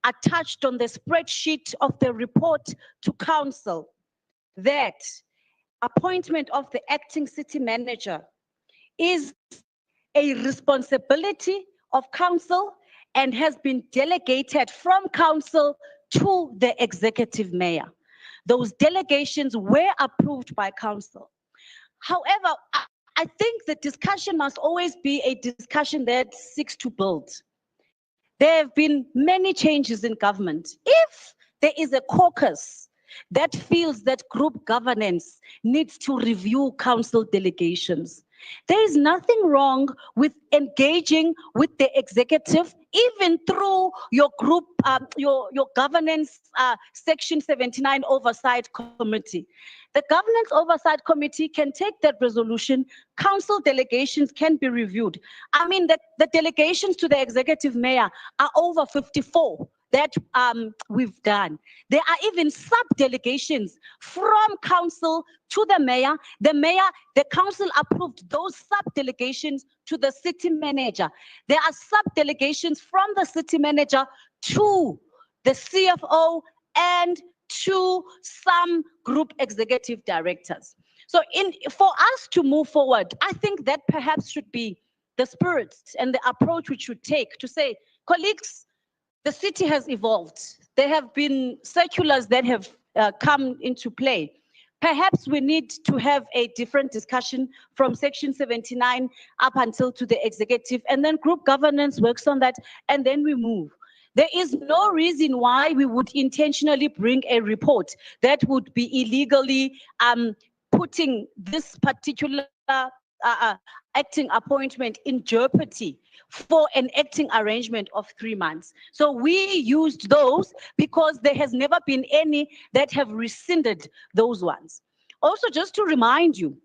[SPEAKER 20] attached on the spreadsheet of the report to council, that appointment of the acting city manager is a responsibility of council and has been delegated from council to the executive mayor. Those delegations were approved by council. However, I think the discussion must always be a discussion that seeks to build. There have been many changes in government. If there is a caucus that feels that group governance needs to review council delegations, there is nothing wrong with engaging with the executive, even through your group, your governance section 79 oversight committee. The governance oversight committee can take that resolution. Council delegations can be reviewed. I mean, the delegations to the executive mayor are over 54 that we've done. There are even sub-delegations from council to the mayor. The council approved those sub-delegations to the city manager. There are sub-delegations from the city manager to the CFO and to some group executive directors. So for us to move forward, I think that perhaps should be the spirit and the approach we should take to say, colleagues, the city has evolved. There have been circulars that have come into play. Perhaps we need to have a different discussion from section 79 up until to the executive, and then group governance works on that, and then we move. There is no reason why we would intentionally bring a report that would be illegally putting this particular acting appointment in jeopardy for an acting arrangement of 3 months. So we used those because there has never been any that have rescinded those ones. Also, just to remind you,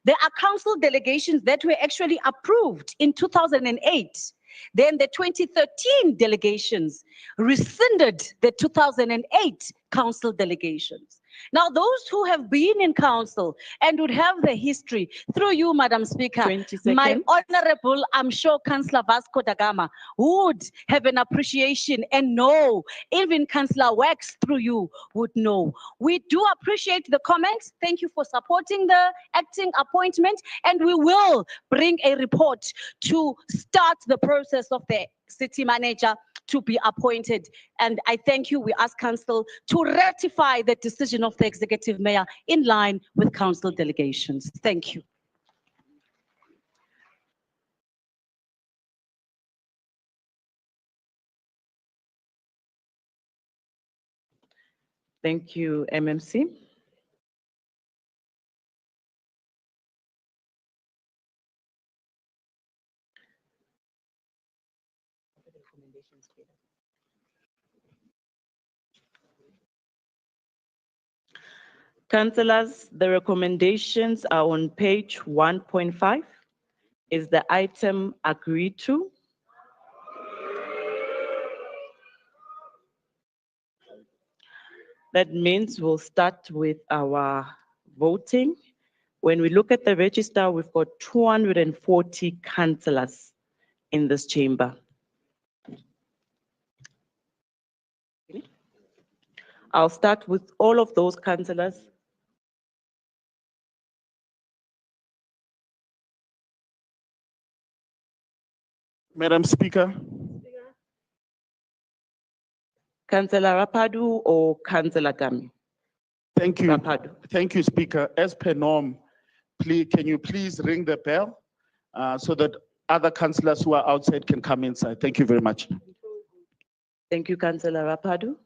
[SPEAKER 20] there are council delegations that were actually approved in 2008. Then the 2013 delegations rescinded the 2008 council delegations. Now, those who have been in council and would have the history, through you, Madam Speaker,
[SPEAKER 1] 20
[SPEAKER 20] my
[SPEAKER 1] seconds.
[SPEAKER 20] honorable, I'm sure Councillor Vasco da Gama would have an appreciation and know, even Councillor Wax through you would know. We do appreciate the comments. Thank you for supporting the acting appointment, and we will bring a report to start the process of the city manager to be appointed. And I thank you. We ask council to ratify the decision of the executive mayor in line with council delegations. Thank you.
[SPEAKER 1] Thank you, MMC. Councillors, the recommendations are on page 1.5. Is the item agreed to? That means we'll start with our voting. When we look at the register, we've got 240 councillors in this chamber. I'll start with all of those councillors.
[SPEAKER 18] Madam Speaker.
[SPEAKER 1] Councillor Rapadu or Councillor Gami?
[SPEAKER 18] Thank you. Thank you, Speaker. As per norm, please, can you please ring the bell so that other councillors who are outside can come inside? Thank you very much.
[SPEAKER 1] Thank you, Councillor Rapadu.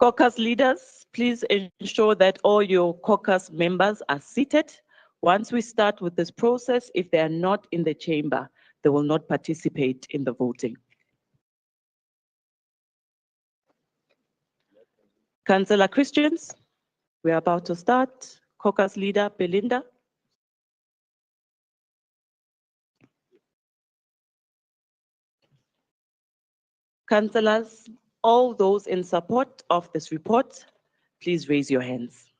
[SPEAKER 1] Caucus leaders, please ensure that all your caucus members are seated. Once we start with this process, if they are not in the chamber, they will not participate in the voting. Councillor Christians, we are about to start. Caucus leader Belinda. Councillors, all those in support of this report, please raise your hands.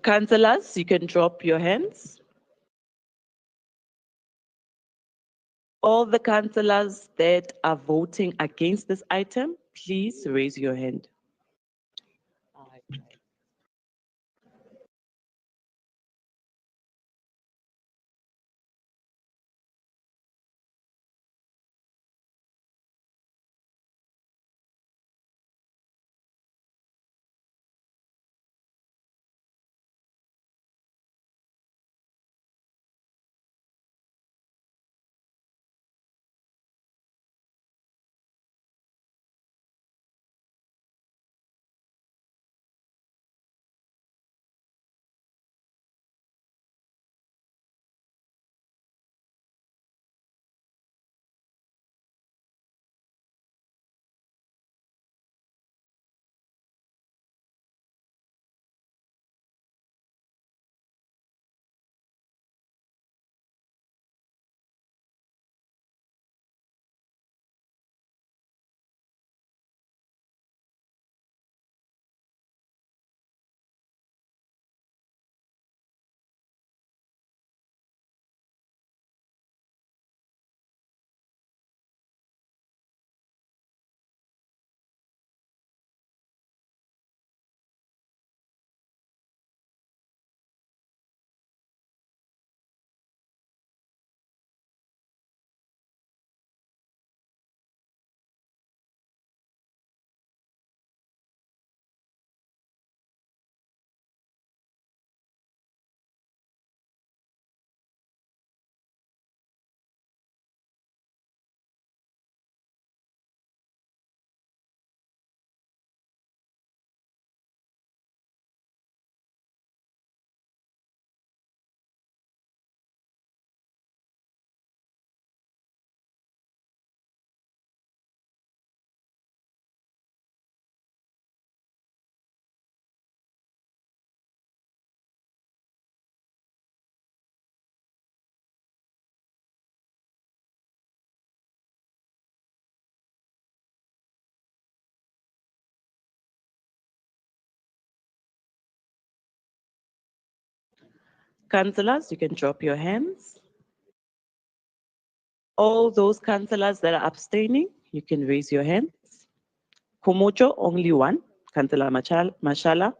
[SPEAKER 1] Councillors, you can drop your hands. All the councillors that are voting against this item, please raise your hand. Councillors, you can drop your hands. All those councillors that are abstaining, you can raise your hands. Kumucho, only one. Councillor Mashala.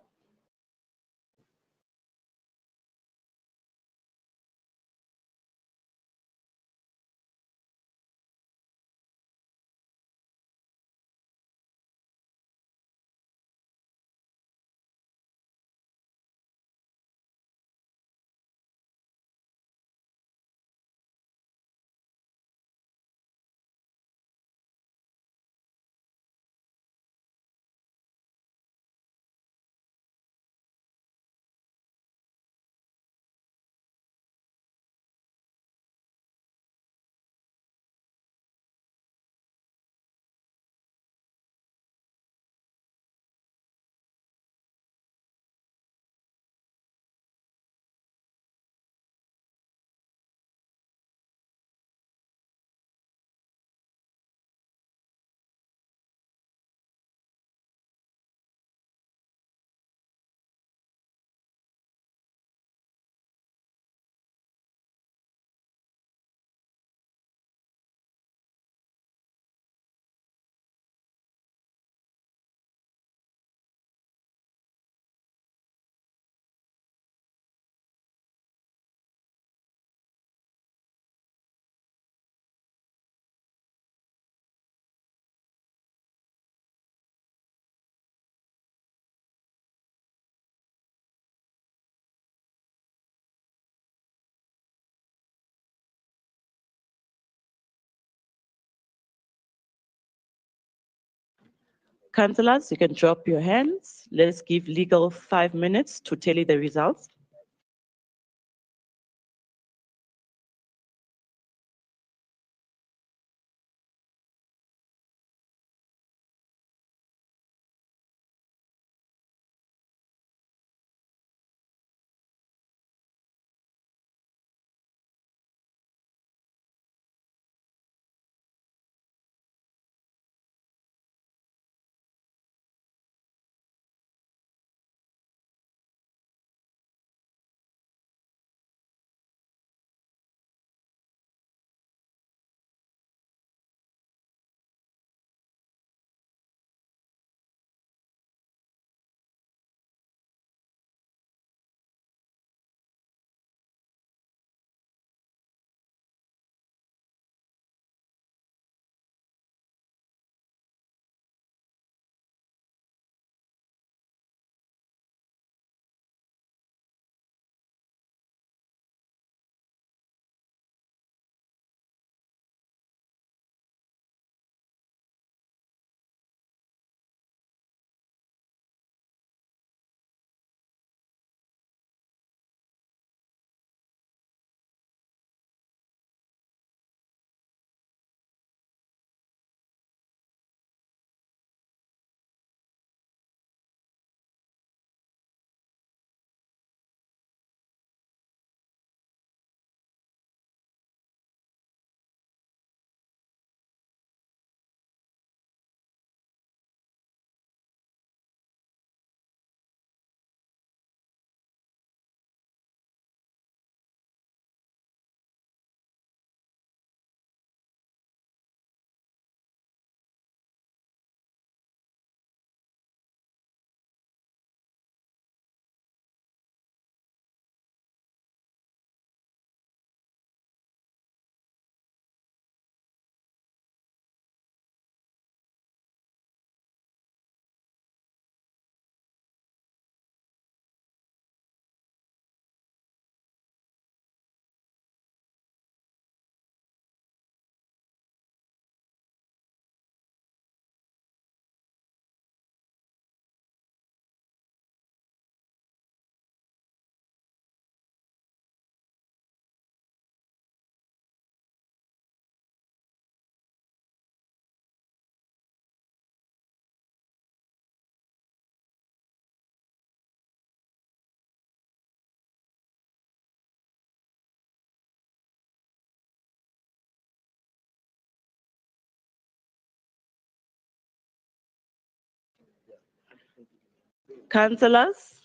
[SPEAKER 1] Councillors, you can drop your hands. Let's give legal 5 minutes to tally the results. Councillors,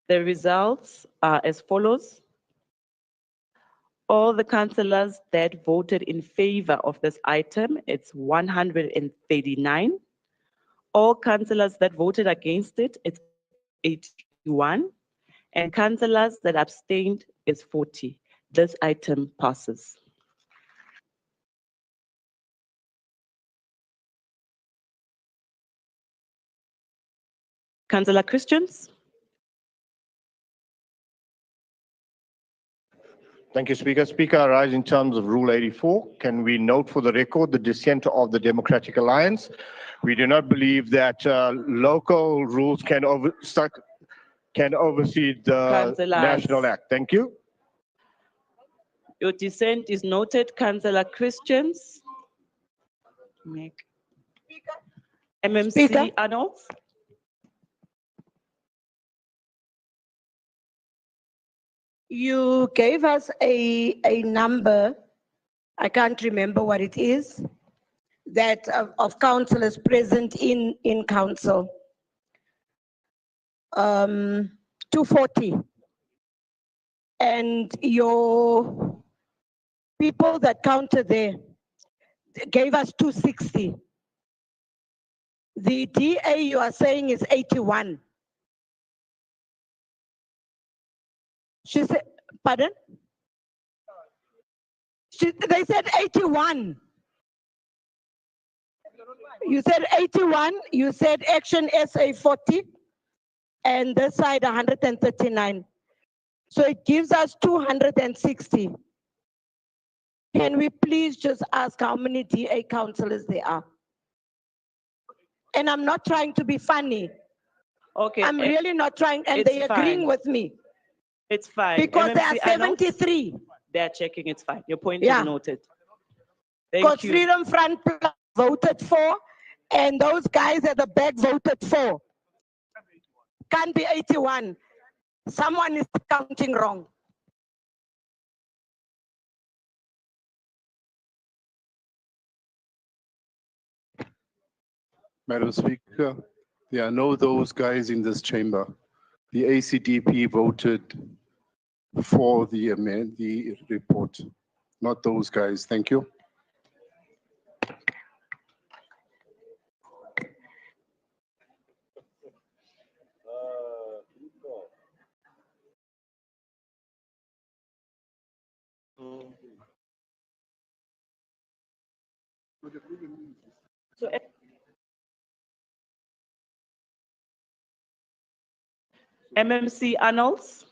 [SPEAKER 1] The results are as follows. All the councillors that voted in favor of this item, it's 139. All councillors that voted against it, it's 81. And councillors that abstained is 40. This item passes. Councillor Christians?
[SPEAKER 13] Thank you, Speaker. Speaker, I rise in terms of Rule 84. Can we note for the record the dissent of the Democratic Alliance? We do not believe that local rules can oversee the
[SPEAKER 1] Councillors.
[SPEAKER 13] National Act. Thank you.
[SPEAKER 1] Your dissent is noted, Councillor Christians. MMC
[SPEAKER 5] Speaker.
[SPEAKER 1] Arnold.
[SPEAKER 5] You gave us a number, I can't remember what it is, that of councillors present in council. 240. And your people that counted there gave us 260. The DA you are saying is 81. She said, pardon? They said 81. You said 81, you said Action SA 40, and this side 139. So it gives us 260. Can we please just ask how many DA councillors there are? And I'm not trying to be funny.
[SPEAKER 1] Okay.
[SPEAKER 5] I'm really not trying, and
[SPEAKER 1] it's
[SPEAKER 5] they're agreeing
[SPEAKER 1] fine.
[SPEAKER 5] with me.
[SPEAKER 1] It's fine.
[SPEAKER 5] Because there are
[SPEAKER 1] MMC Arnold,
[SPEAKER 5] 73.
[SPEAKER 1] they're checking, it's fine. Your point
[SPEAKER 5] Yeah.
[SPEAKER 1] is noted. Thank
[SPEAKER 5] Because
[SPEAKER 1] you.
[SPEAKER 5] Freedom Front voted for, and those guys at the back voted for. Can't be 81. Someone is counting wrong.
[SPEAKER 3] Madam Speaker, there are no those guys in this chamber. The ACDP voted for the report, not those guys. Thank you.
[SPEAKER 1] So, MMC Arnolds,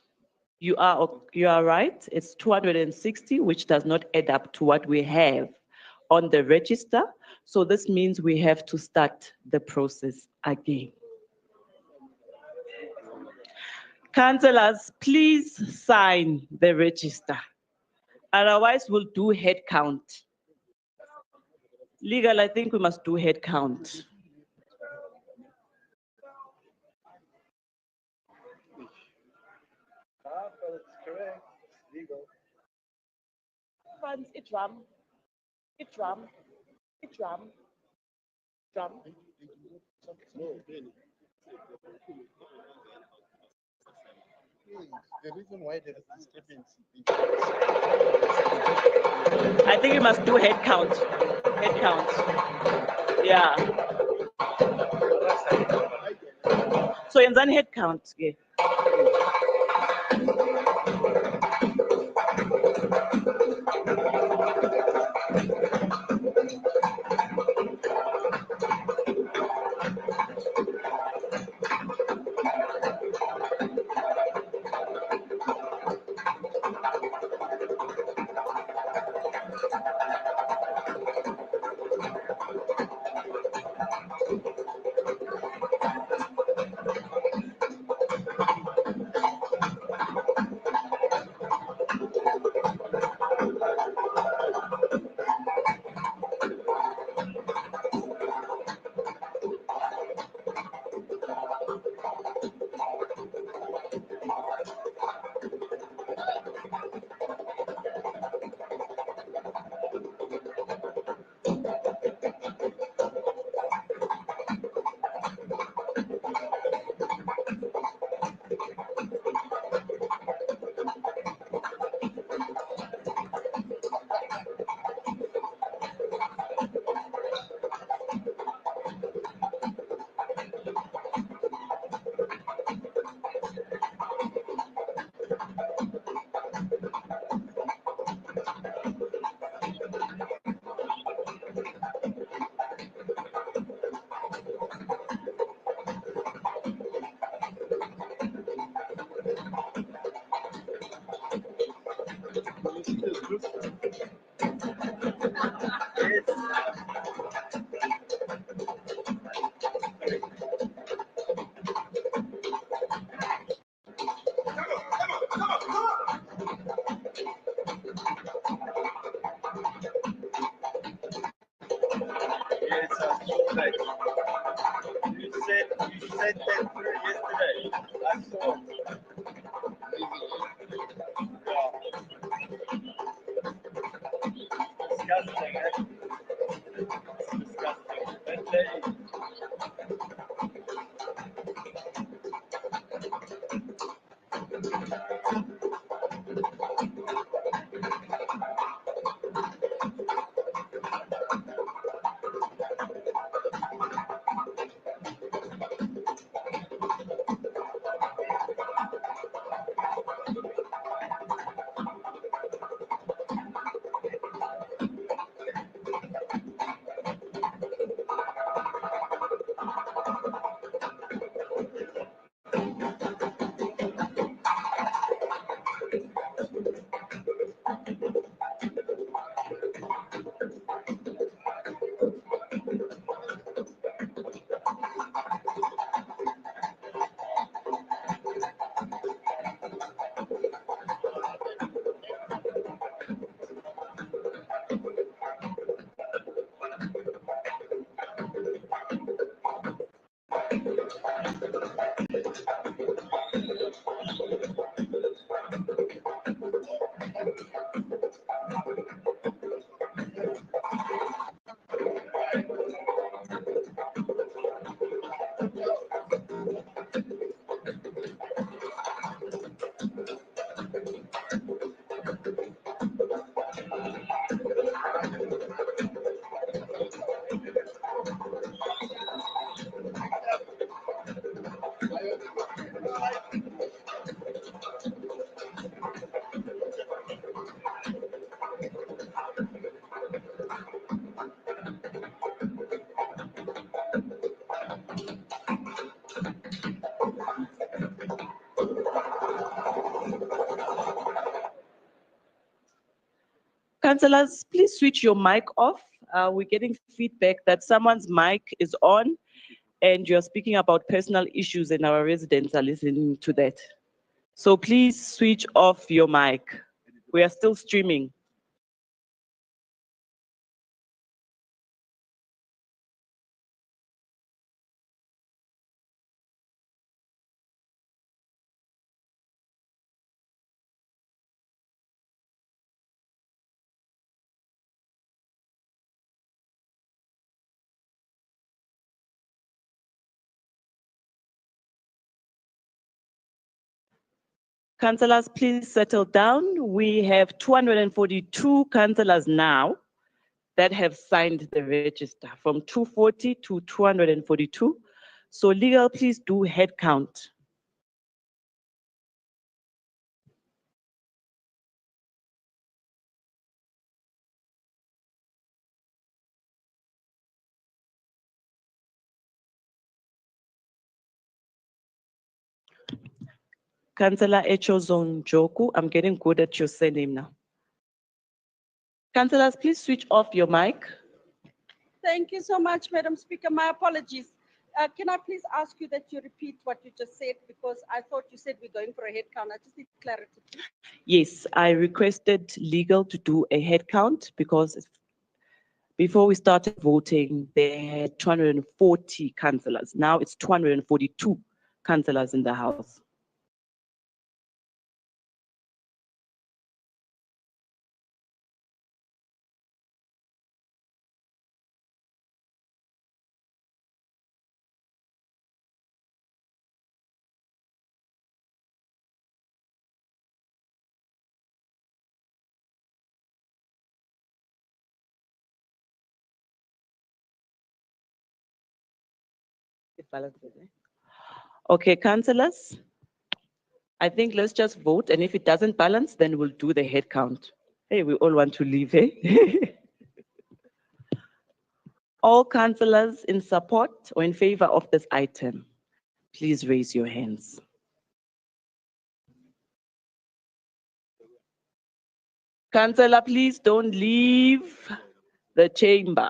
[SPEAKER 1] you are right. It's 260, which does not add up to what we have on the register. So this means we have to start the process again. Councillors, please sign the register. Otherwise, we'll do head count. Legal, I think we must do head count. Funds, it drum, it drum, it drum, drum.
[SPEAKER 21] The reason why there is discrepancy.
[SPEAKER 1] I think we must do head count. Head count. Yeah. So in that head count, yeah.
[SPEAKER 21] said that yesterday. I saw it. Disgusting, eh? Disgusting. That lady.
[SPEAKER 1] Councillors, please switch your mic off. We're getting feedback that someone's mic is on and you're speaking about personal issues and our residents are listening to that. So please switch off your mic. We are still streaming. Councillors, please settle down. We have 242 councillors now that have signed the register, from 240 to 242. So legal, please do head count. Councillor Echozon Joku, I'm getting good at your surname now. Councillors, please switch off your mic.
[SPEAKER 16] Thank you so much, Madam Speaker. My apologies. Can I please ask you that you repeat what you just said, because I thought you said we're going for a head count. I just need clarity.
[SPEAKER 1] Yes, I requested legal to do a head count because before we started voting, they had 240 councillors. Now it's 242 councillors in the House. Okay, councillors, I think let's just vote, and if it doesn't balance, then we'll do the head count. Hey, we all want to leave, eh? All councillors in support or in favor of this item, please raise your hands. Councillor, please don't leave the chamber.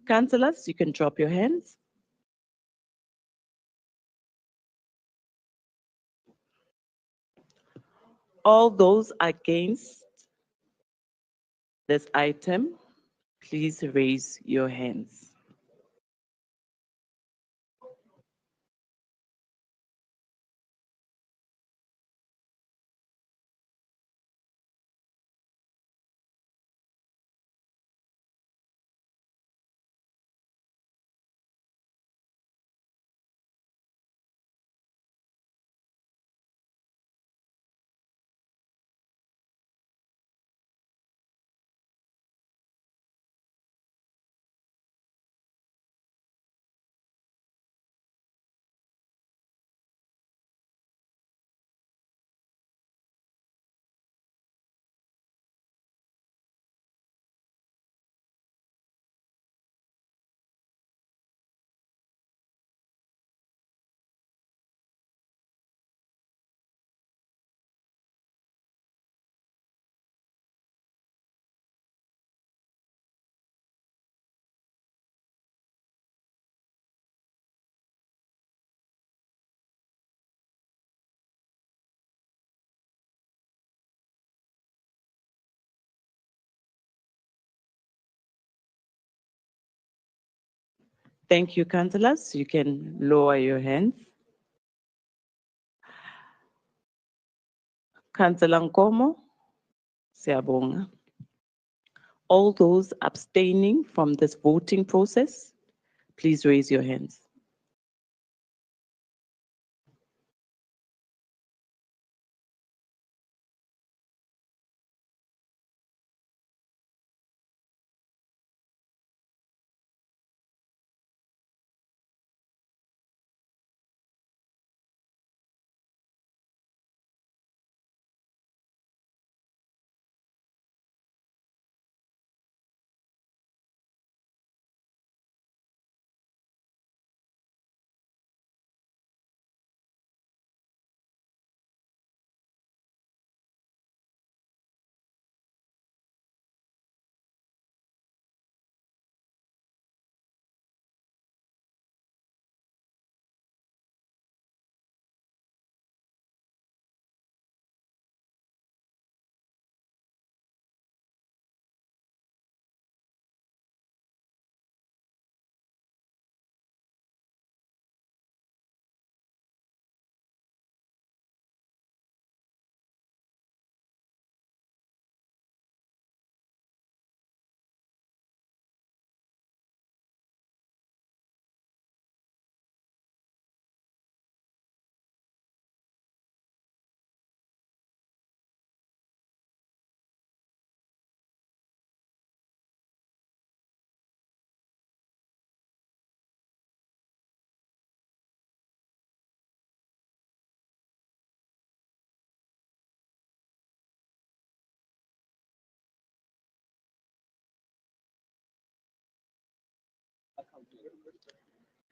[SPEAKER 1] Councillors, you can drop your hands. All those against this item, please raise your hands. Thank you, councillors. You can lower your hands. Councillor Nkomo, siyabonga. All those abstaining from this voting process, please raise your hands.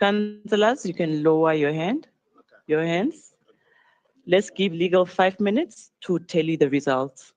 [SPEAKER 1] Councillors, you can lower your hands. Let's give legal 5 minutes to tally the results.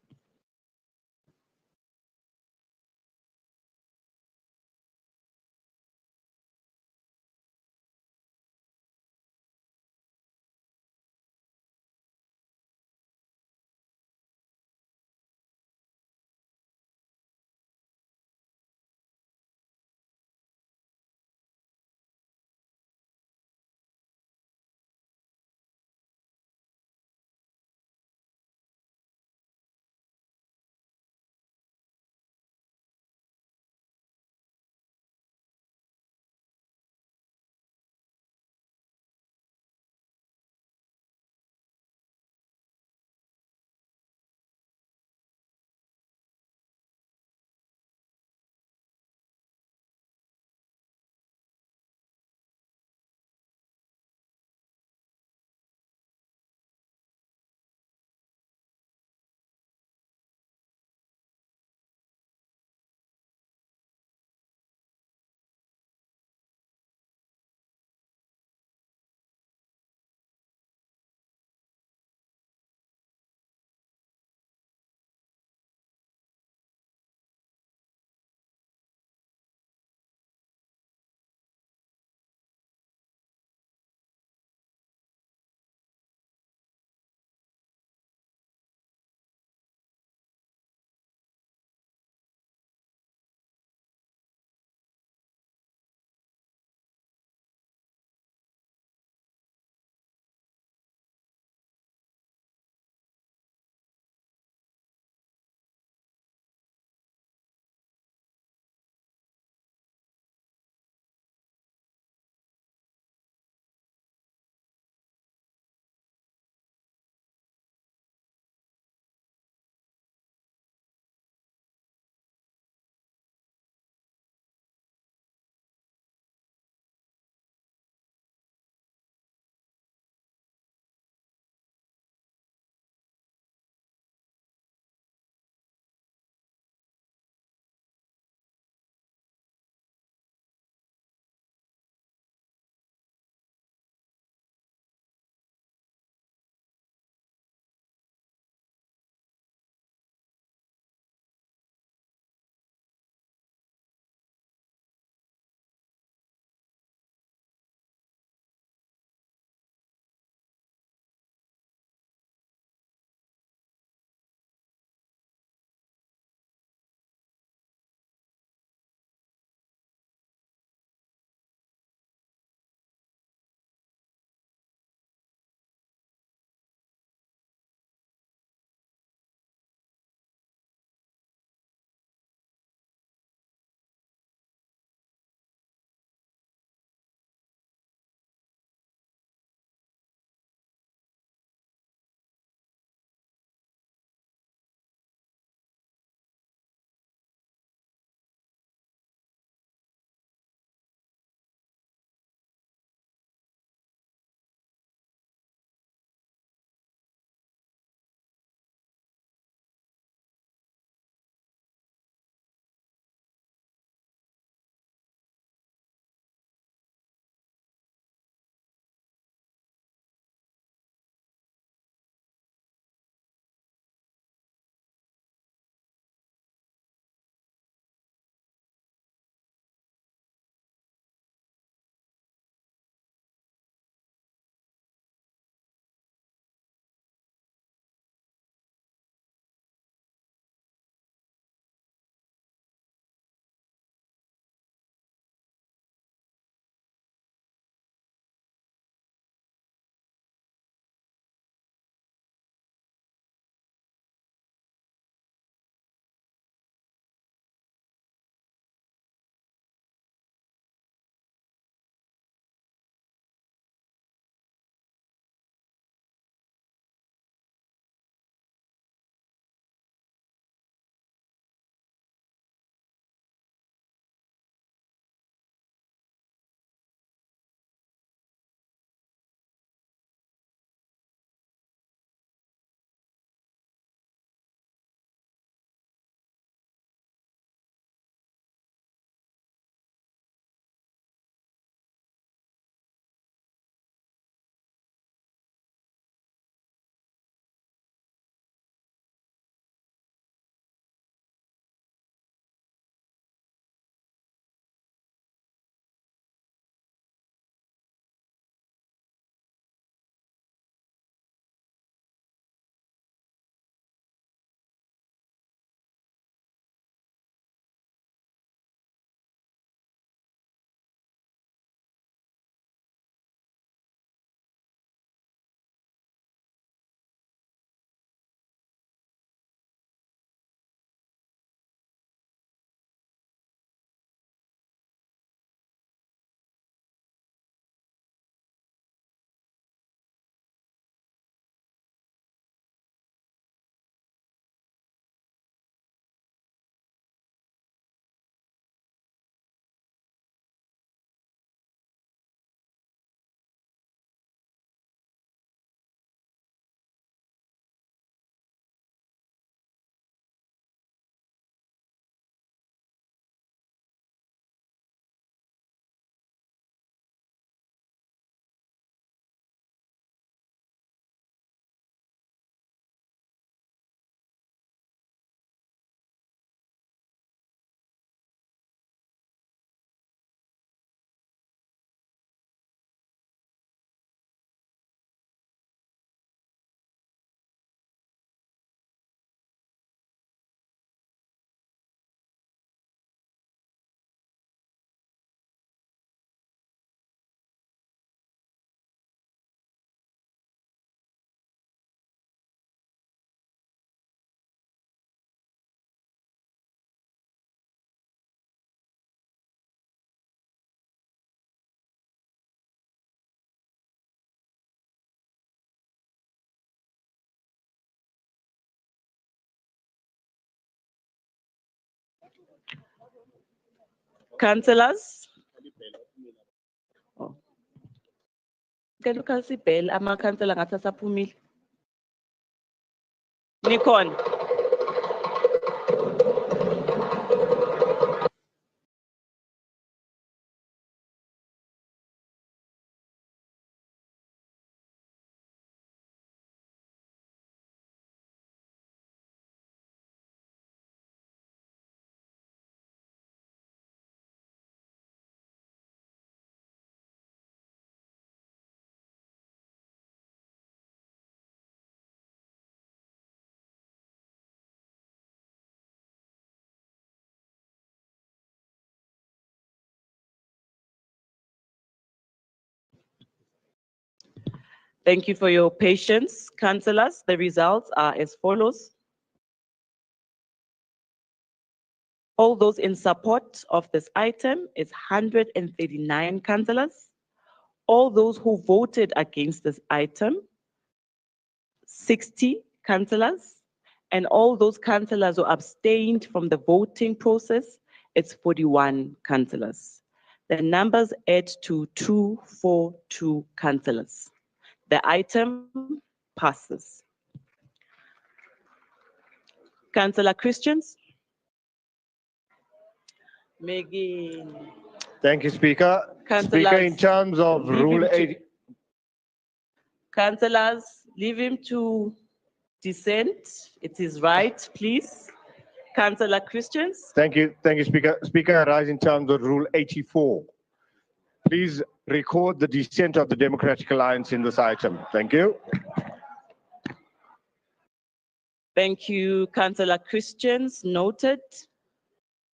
[SPEAKER 1] Councillors? Oh. Ke Lucas Bell, ama-councillor ngathi asaphumile. Nikhona? Thank you for your patience, councillors. The results are as follows. All those in support of this item is 139 councillors. All those who voted against this item, 60 councillors. And all those councillors who abstained from the voting process, it's 41 councillors. The numbers add to 242 councillors. The item passes. Councillor Christians? Megan.
[SPEAKER 13] Thank you, Speaker.
[SPEAKER 1] Councillors,
[SPEAKER 13] Speaker, in terms of
[SPEAKER 1] leave
[SPEAKER 13] Rule
[SPEAKER 1] him to-
[SPEAKER 13] 80.
[SPEAKER 1] Councillors, leave him to dissent. It is right, please. Councillor Christians?
[SPEAKER 13] Thank you, Speaker. Speaker, I rise in terms of Rule 84. Please record the dissent of the Democratic Alliance in this item. Thank you.
[SPEAKER 1] Thank you, Councillor Christians. Noted.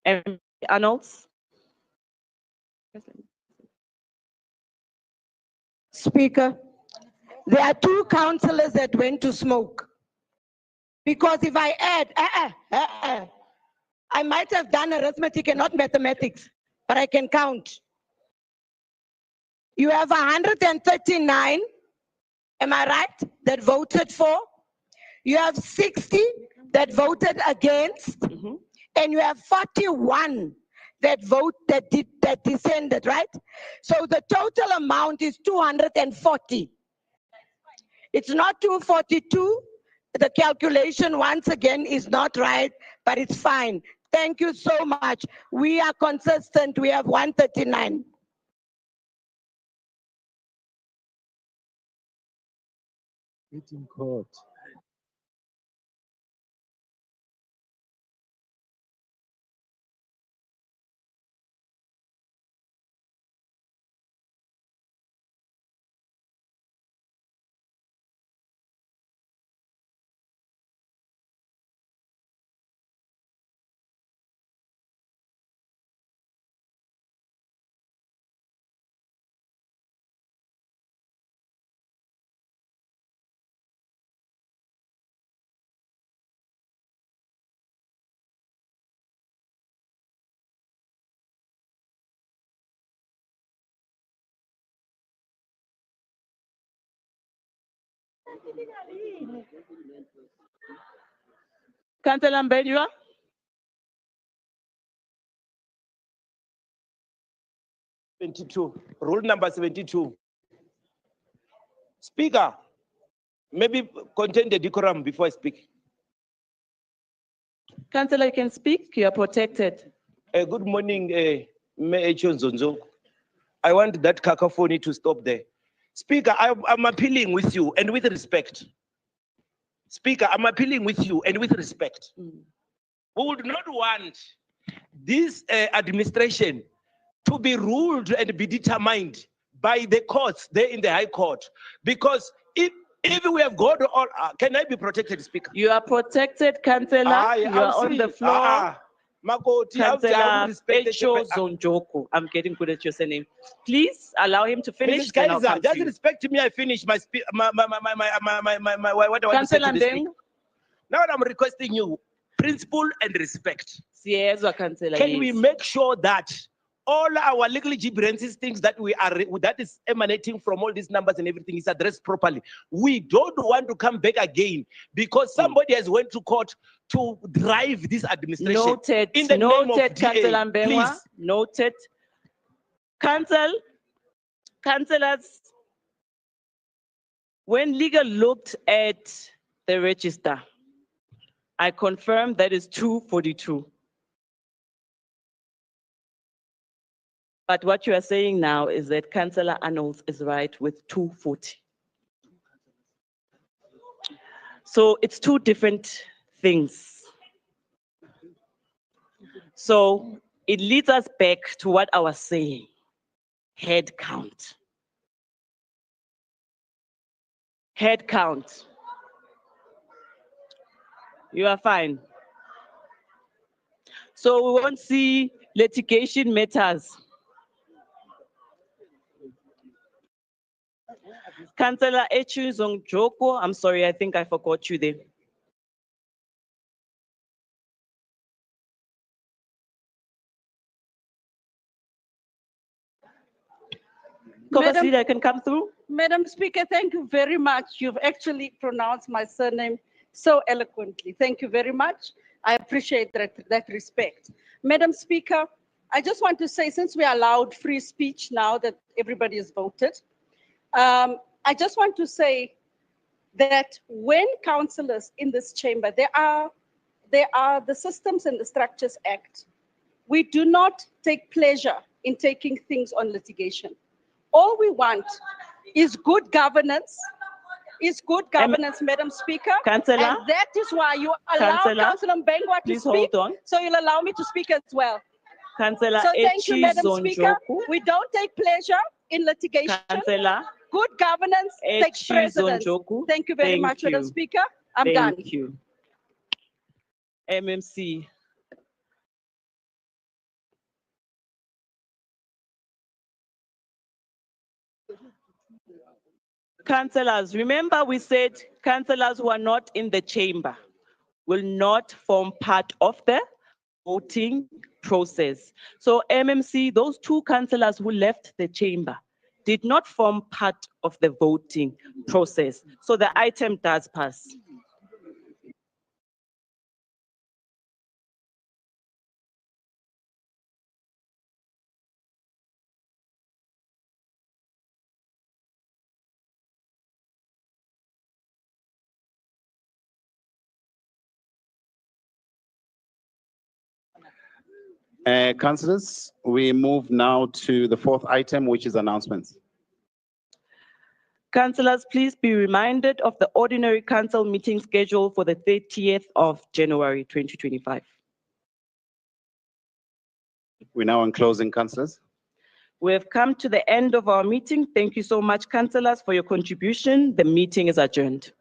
[SPEAKER 1] MP Arnolds?
[SPEAKER 5] Speaker, there are two councillors that went to smoke. Because if I add, I might have done arithmetic and not mathematics, but I can count. You have 139, am I right, that voted for? You have 60 that voted against, and you have 41 that that descended, right? So the total amount is 240. It's not 242. The calculation once again is not right, but it's fine. Thank you so much. We are consistent. We have 139.
[SPEAKER 7] It's in court.
[SPEAKER 1] Councillor Mbenua?
[SPEAKER 4] Rule number 72. Speaker, maybe contain the decorum before I speak.
[SPEAKER 1] Councillor, you can speak. You are protected.
[SPEAKER 4] Good morning, Mayor Zonzo. I want that cacophony to stop there. Speaker, I'm appealing with you and with respect. Speaker, I'm appealing with you and with respect. We would not want this administration to be ruled and be determined by the courts there in the High Court. Because if we have got all, can I be protected, Speaker?
[SPEAKER 1] You are protected, Councillor. You are on the floor. Councillor Pecho Zonjoko. I'm getting good at your surname. Please allow him to finish. Then I'll come to
[SPEAKER 4] Just
[SPEAKER 1] you.
[SPEAKER 4] respect me. I finish my what I want to say to the speaker. Now I'm requesting you, principle and respect.
[SPEAKER 1] Councillor.
[SPEAKER 4] Can we make sure that all our legal gibberances, things that that is emanating from all these numbers and everything is addressed properly. We don't want to come back again because somebody has went to court to drive this administration.
[SPEAKER 1] Noted.
[SPEAKER 4] In the name of
[SPEAKER 1] Noted,
[SPEAKER 4] DA,
[SPEAKER 1] Councillor Mbengwa.
[SPEAKER 4] please.
[SPEAKER 1] Noted. Councillors, when legal looked at the register, I confirm that is 242. But what you are saying now is that Councillor Arnold is right with 240. So it's two different things. So it leads us back to what I was saying, head count. Head count. You are fine. So we won't see litigation matters. Councillor Echu Zongjoko, I'm sorry, I think I forgot you there. Kovasile, I can come through.
[SPEAKER 16] Madam Speaker, thank you very much. You've actually pronounced my surname so eloquently. Thank you very much. I appreciate that respect. Madam Speaker, I just want to say, since we allowed free speech now that everybody has voted, I just want to say that when councillors in this chamber, there are the Systems and the Structures Act. We do not take pleasure in taking things on litigation. All we want is good governance, Madam Speaker.
[SPEAKER 1] Councillor?
[SPEAKER 16] And that is why you allow
[SPEAKER 1] Councillor,
[SPEAKER 16] Councillor Mbengwa to
[SPEAKER 1] please
[SPEAKER 16] speak.
[SPEAKER 1] hold on.
[SPEAKER 16] So you'll allow me to speak as well.
[SPEAKER 1] Councillor
[SPEAKER 16] So thank you,
[SPEAKER 1] Echi
[SPEAKER 16] Madam Speaker.
[SPEAKER 1] Zonjoku.
[SPEAKER 16] We don't take pleasure in litigation.
[SPEAKER 1] Councillor
[SPEAKER 16] Good governance takes
[SPEAKER 1] Echi
[SPEAKER 16] precedence.
[SPEAKER 1] Zonjoku.
[SPEAKER 16] Thank you very
[SPEAKER 1] Thank
[SPEAKER 16] much, Madam
[SPEAKER 1] you.
[SPEAKER 16] Speaker. I'm done.
[SPEAKER 1] Thank you. MMC. Councillors, remember we said councillors who are not in the chamber will not form part of the voting process. So MMC, those two councillors who left the chamber did not form part of the voting process. So the item does pass.
[SPEAKER 2] Councillors, we move now to the fourth item, which is announcements.
[SPEAKER 1] Councillors, please be reminded of the ordinary council meeting schedule for the 30th of January 2025.
[SPEAKER 2] We're now on closing, councillors.
[SPEAKER 1] We have come to the end of our meeting. Thank you so much, councillors, for your contribution. The meeting is adjourned.